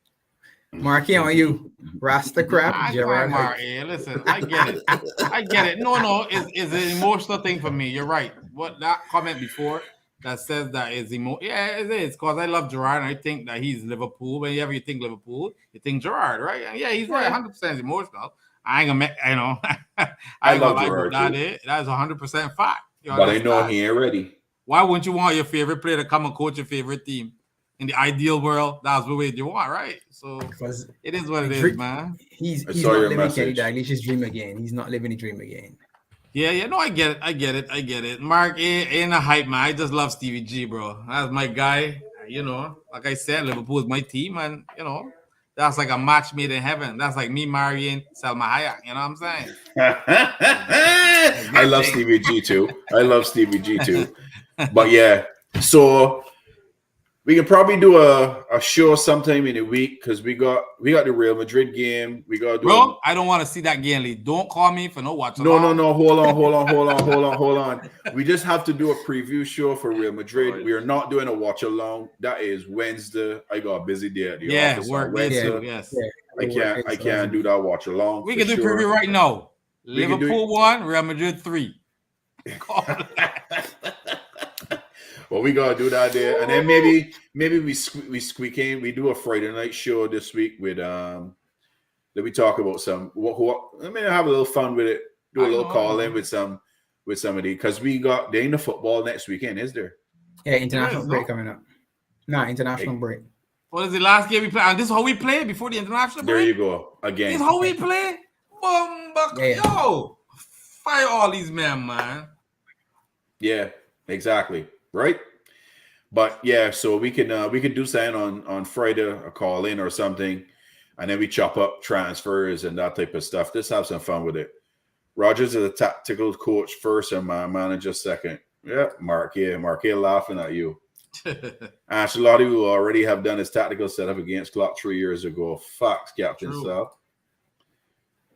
Marky, how are you? Rasta crap. Listen, I get it. No, it's an emotional thing for me. You're right. What that comment before that says that is emotional. Yeah, it is because I love Gerrard and I think that he's Liverpool. Whenever you think Liverpool, you think Gerrard, right? And yeah, he's 100% emotional. I ain't gonna make, I love Gerrard. That is 100% fact. But I know he ain't ready. Why wouldn't you want your favorite player to come and coach your favorite team? In the ideal world, that's the way you want, right? So it is what it is, man. He's not living Kenny Dalglish's dream again. He's not living the dream again. Yeah. No, I get it. Mark ain't a hype man. I just love Stevie G, bro. That's my guy. Like I said, Liverpool is my team, and That's like a match made in heaven. That's like me marrying Selma Hayek. You know what I'm saying? I love Stevie G too. But yeah, so we can probably do a show sometime in a week because we got the Real Madrid game. We got to do. Bro, I don't want to see that game, Lee. Don't call me for no watch. No. Hold on. We just have to do a preview show for Real Madrid. We are not doing a watch along. That is Wednesday. I got a busy day at the office on Wednesday. Yes. I can't do that watch along. We can do preview right now. Liverpool 1, Real Madrid 3. Well, we gotta do that there, and then maybe we squeak in. We do a Friday night show this week with that we talk about some. I mean, have a little fun with it. Do a little call in with somebody because there ain't no football next weekend, is there? Yeah, international break coming up. No, international break. What is the last game we play? And this is how we play before the international break. There you go again. This is how we play. Yo, fire all these men, man. Yeah, exactly. Right, but yeah, so we can do something on Friday, a call in or something, and then we chop up transfers and that type of stuff. Just have some fun with it. Rogers is a tactical coach first and my manager second. Yeah, Mark laughing at you. Ancelotti will already have done his tactical setup against Klopp 3 years ago. Facts, Captain Sal.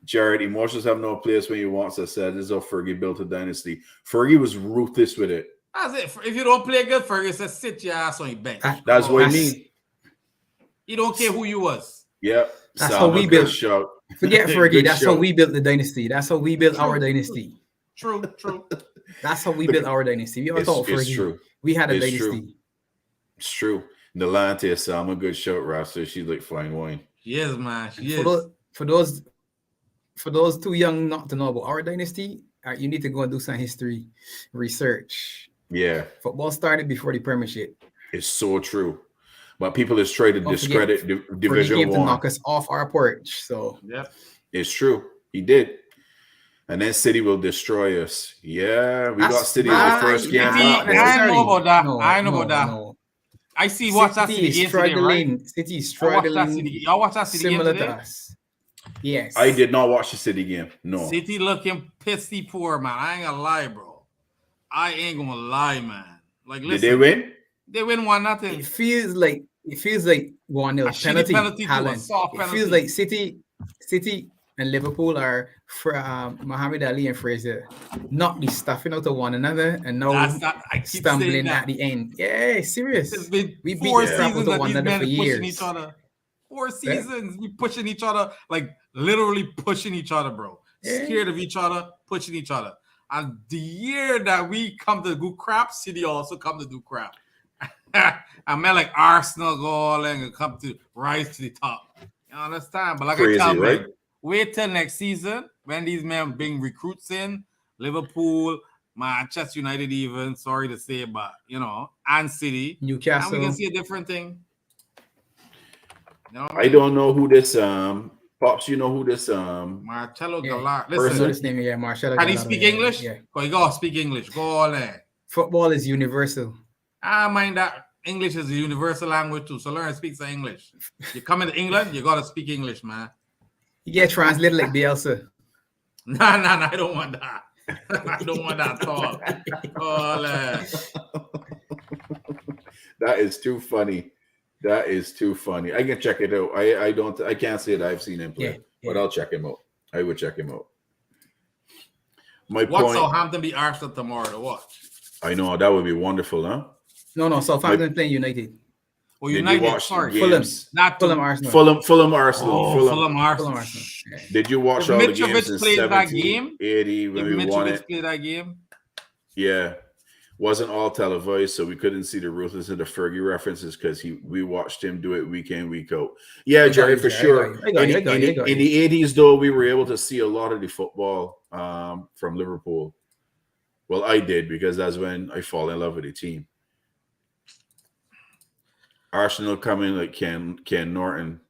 Jared, emotions have no place when you want. I said this is how Fergie built a dynasty. Fergie was ruthless with it. That's it. If you don't play good, Fergie says sit your ass on your bench. That's what I mean. You don't care who you was. Yep. That's how we built. Forget Fergie. That's how we built the dynasty. That's how we built our dynasty. True. That's how we built our dynasty. We all thought Fergie. True. We had a dynasty. True. It's true. Nalante is Salma, good shout, Rasta. She's like fine wine. She is, man. She is. For those too young not to know about our dynasty, you need to go and do some history research. Yeah. Football started before the Premiership. It's so true. But people is trying to discredit Division 1. To knock us off our porch. So yep. It's true. He did. And then City will destroy us. Yeah, we got City in the first game. I know about that. I know about that. No. I see what's that City game today, right? City struggling. Y'all watch that City game today? To us. Yes. I did not watch the City game. No. City looking pissy poor, man. I ain't gonna lie, bro. I ain't gonna lie, man. Like, listen, did they win? They win 1-0. It feels like 1-0 penalty. It feels like City and Liverpool are for Muhammad Ali and Fraser not be stuffing out to one another and now stumbling at the end. Yeah, serious. It's been we 4 seasons that these men for pushing each other. 4 seasons we pushing each other, like literally pushing each other, bro. Yeah. Scared of each other, pushing each other. And the year that we come to do crap, City also come to do crap. I mean, like Arsenal go and come to rise to the top. You understand? But like I tell you, wait till next season when these men bring recruits in. Liverpool, Manchester United, even sorry to say, but and City, Newcastle, and we can see a different thing. I don't know who this Pops, you know who this Marcelo Galar. Listen, his name, Marcelo. Can he speak English? Yeah. Go, you gotta speak English. Go on there. Football is universal. I mind that English is a universal language too. So learn to speak some English. You come into England, you gotta speak English, man. You get translated like Bielsa. Nah, I don't want that. I don't want that at all. That is too funny. That is too funny. I can check it out. I can't say that I've seen him play, but I'll check him out. I would check him out. What's Southampton be Arsenal tomorrow to watch? I know that would be wonderful, huh? No, Southampton playing United. Well, United, sorry, Fulham, not Fulham Arsenal. Fulham Arsenal. Fulham Arsenal. Yeah. Did you watch all the games in 17, 80 when we won it? Played that game? Yeah. Wasn't all televised, so we couldn't see the ruthless of the Fergie references because we watched him do it week in, week out. Yeah, Jerry, for sure. In the 80s, though, we were able to see a lot of the football from Liverpool. Well, I did because that's when I fall in love with the team. Arsenal coming like Ken Norton.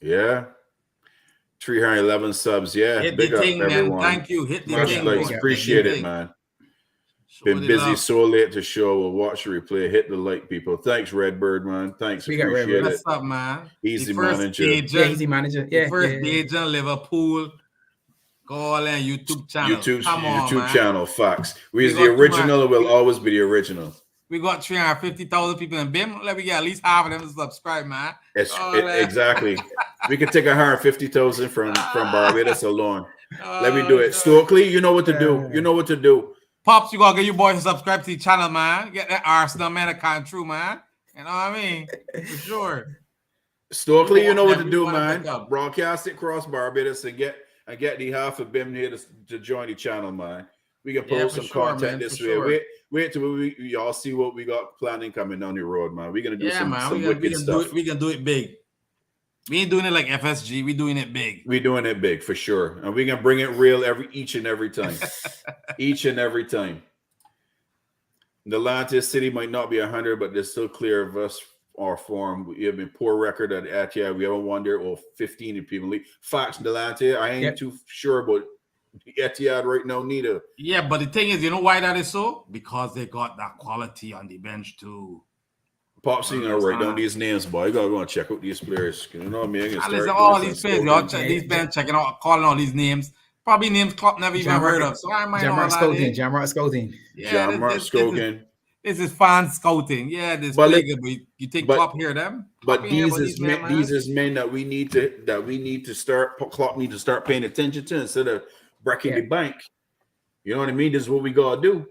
Yeah. 311 subs. Yeah. Hit the thing, man. Thank you. Hit the thing. Appreciate it, man. Been busy so late to show. We'll watch the replay. Hit the like, people. Thanks, Redbird, man. Thanks, appreciate it. What's up, man? Easy manager. Easy manager. Yeah, first agent Liverpool. Go on YouTube channel. YouTube channel. Facts. We're the original. And we'll always be the original. We got 350,000 people in BIM. Let me get at least half of them to subscribe, man. Exactly. We could take 150,000 from Barbados alone. Let me do it. Stokely, you know what to do. You know what to do. Pops, you gotta get your boys to subscribe to the channel, man. Get that Arsenal man account true, man. You know what I mean? For sure. Stokely, you know what to do, man. Broadcast it across Barbados and get the half of BIM here to join the channel, man. We can post some content this way. Wait till we all see what we got planning coming down the road, man. We're gonna do some wicked stuff. We can do it big. We ain't doing it like FSG. We doing it big. We doing it big for sure, and we can bring it real each and every time. Each and every time. The Atlantis City might not be 100, but they're still clear of us. Our form. We have been poor record at Etihad. We haven't won there. 15 people leave. Facts, Delante. I ain't too sure about Etihad right now, neither. Yeah, but the thing is, you know why that is so? Because they got that quality on the bench too. Pop's gonna write down these names, boy. You gotta go and check out these players. You know what I mean? Listen, all these players, y'all check these bench, checking out, calling all these names. Probably names Klopp never even heard of. So I might know all that. Jamrock scouting. Yeah, Jamrock scouting. This is fan scouting. Yeah, this but you think Klopp hear them? But these is men that we need to start. Klopp need to start paying attention to instead of breaking the bank. You know what I mean? This is what we gotta do.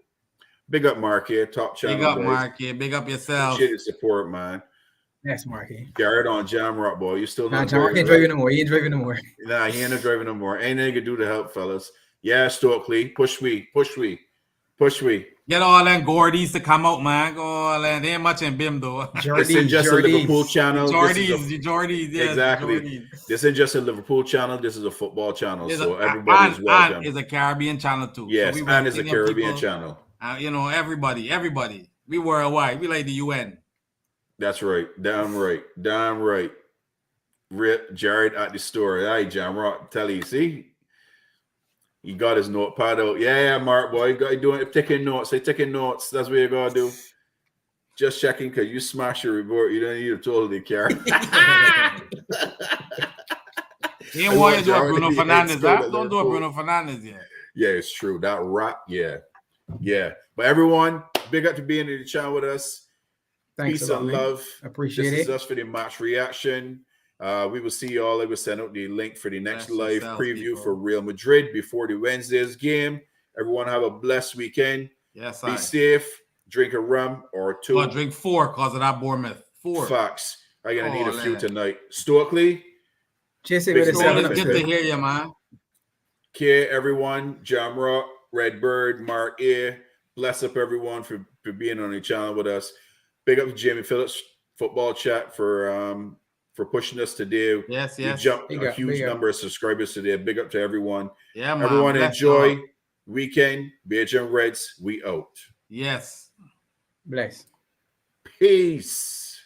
Big up Marky, top channel. Big up Marky, big up yourself. Appreciate the support, man. Yes, Marky. Garrett on Jamrock, boy. You still not Jamrock ain't driving no more. He ain't driving no more. Nah, he ain't driving no more. Ain't nothing to do to help, fellas. Yeah, Stokely. Push we. Get all them Gordies to come out, man. Go all that. They ain't much in BIM though. This is just a Liverpool channel. Jordies, yes. Exactly. Jordies. This is just a Liverpool channel. This is a football channel. So everybody is welcome. And is a Caribbean channel too. Yes, so and is a Caribbean channel. You know, everybody. We worldwide. We like the UN. That's right. Damn right. Rip Jared at the store. Hey, Jamrock, tell you, see? He got his notepad out. Yeah, Mark, boy. You got to do it. Taking notes. Taking notes. That's what you got to do. Just checking because you smash your report. You don't need to totally care. You ain't want to do a Bruno Fernandes. Don't do a Bruno Fernandes yet. Yeah, it's true. That rap, yeah. But everyone, big up to being in the channel with us. Thanks Peace and love. Appreciate it. This is us for the match reaction. We will see you all. I will send out the link for the next live preview for Real Madrid before the Wednesday's game. Everyone have a blessed weekend. Yes, be safe. Drink a rum or two. I'll drink 4 because of that Bournemouth. 4 facts. I'm gonna need a few tonight. Stokely. Jesse, good to hear you, man. Okay, everyone. Jamrock, Redbird, Mark A. Bless up everyone for being on the channel with us. Big up to Jamie Phillips, football chat for pushing us today. Yes. We jumped a huge number of subscribers today. Big up to everyone. Yeah, man. Everyone enjoy weekend. BHM Reds, we out. Yes. Bless. Peace.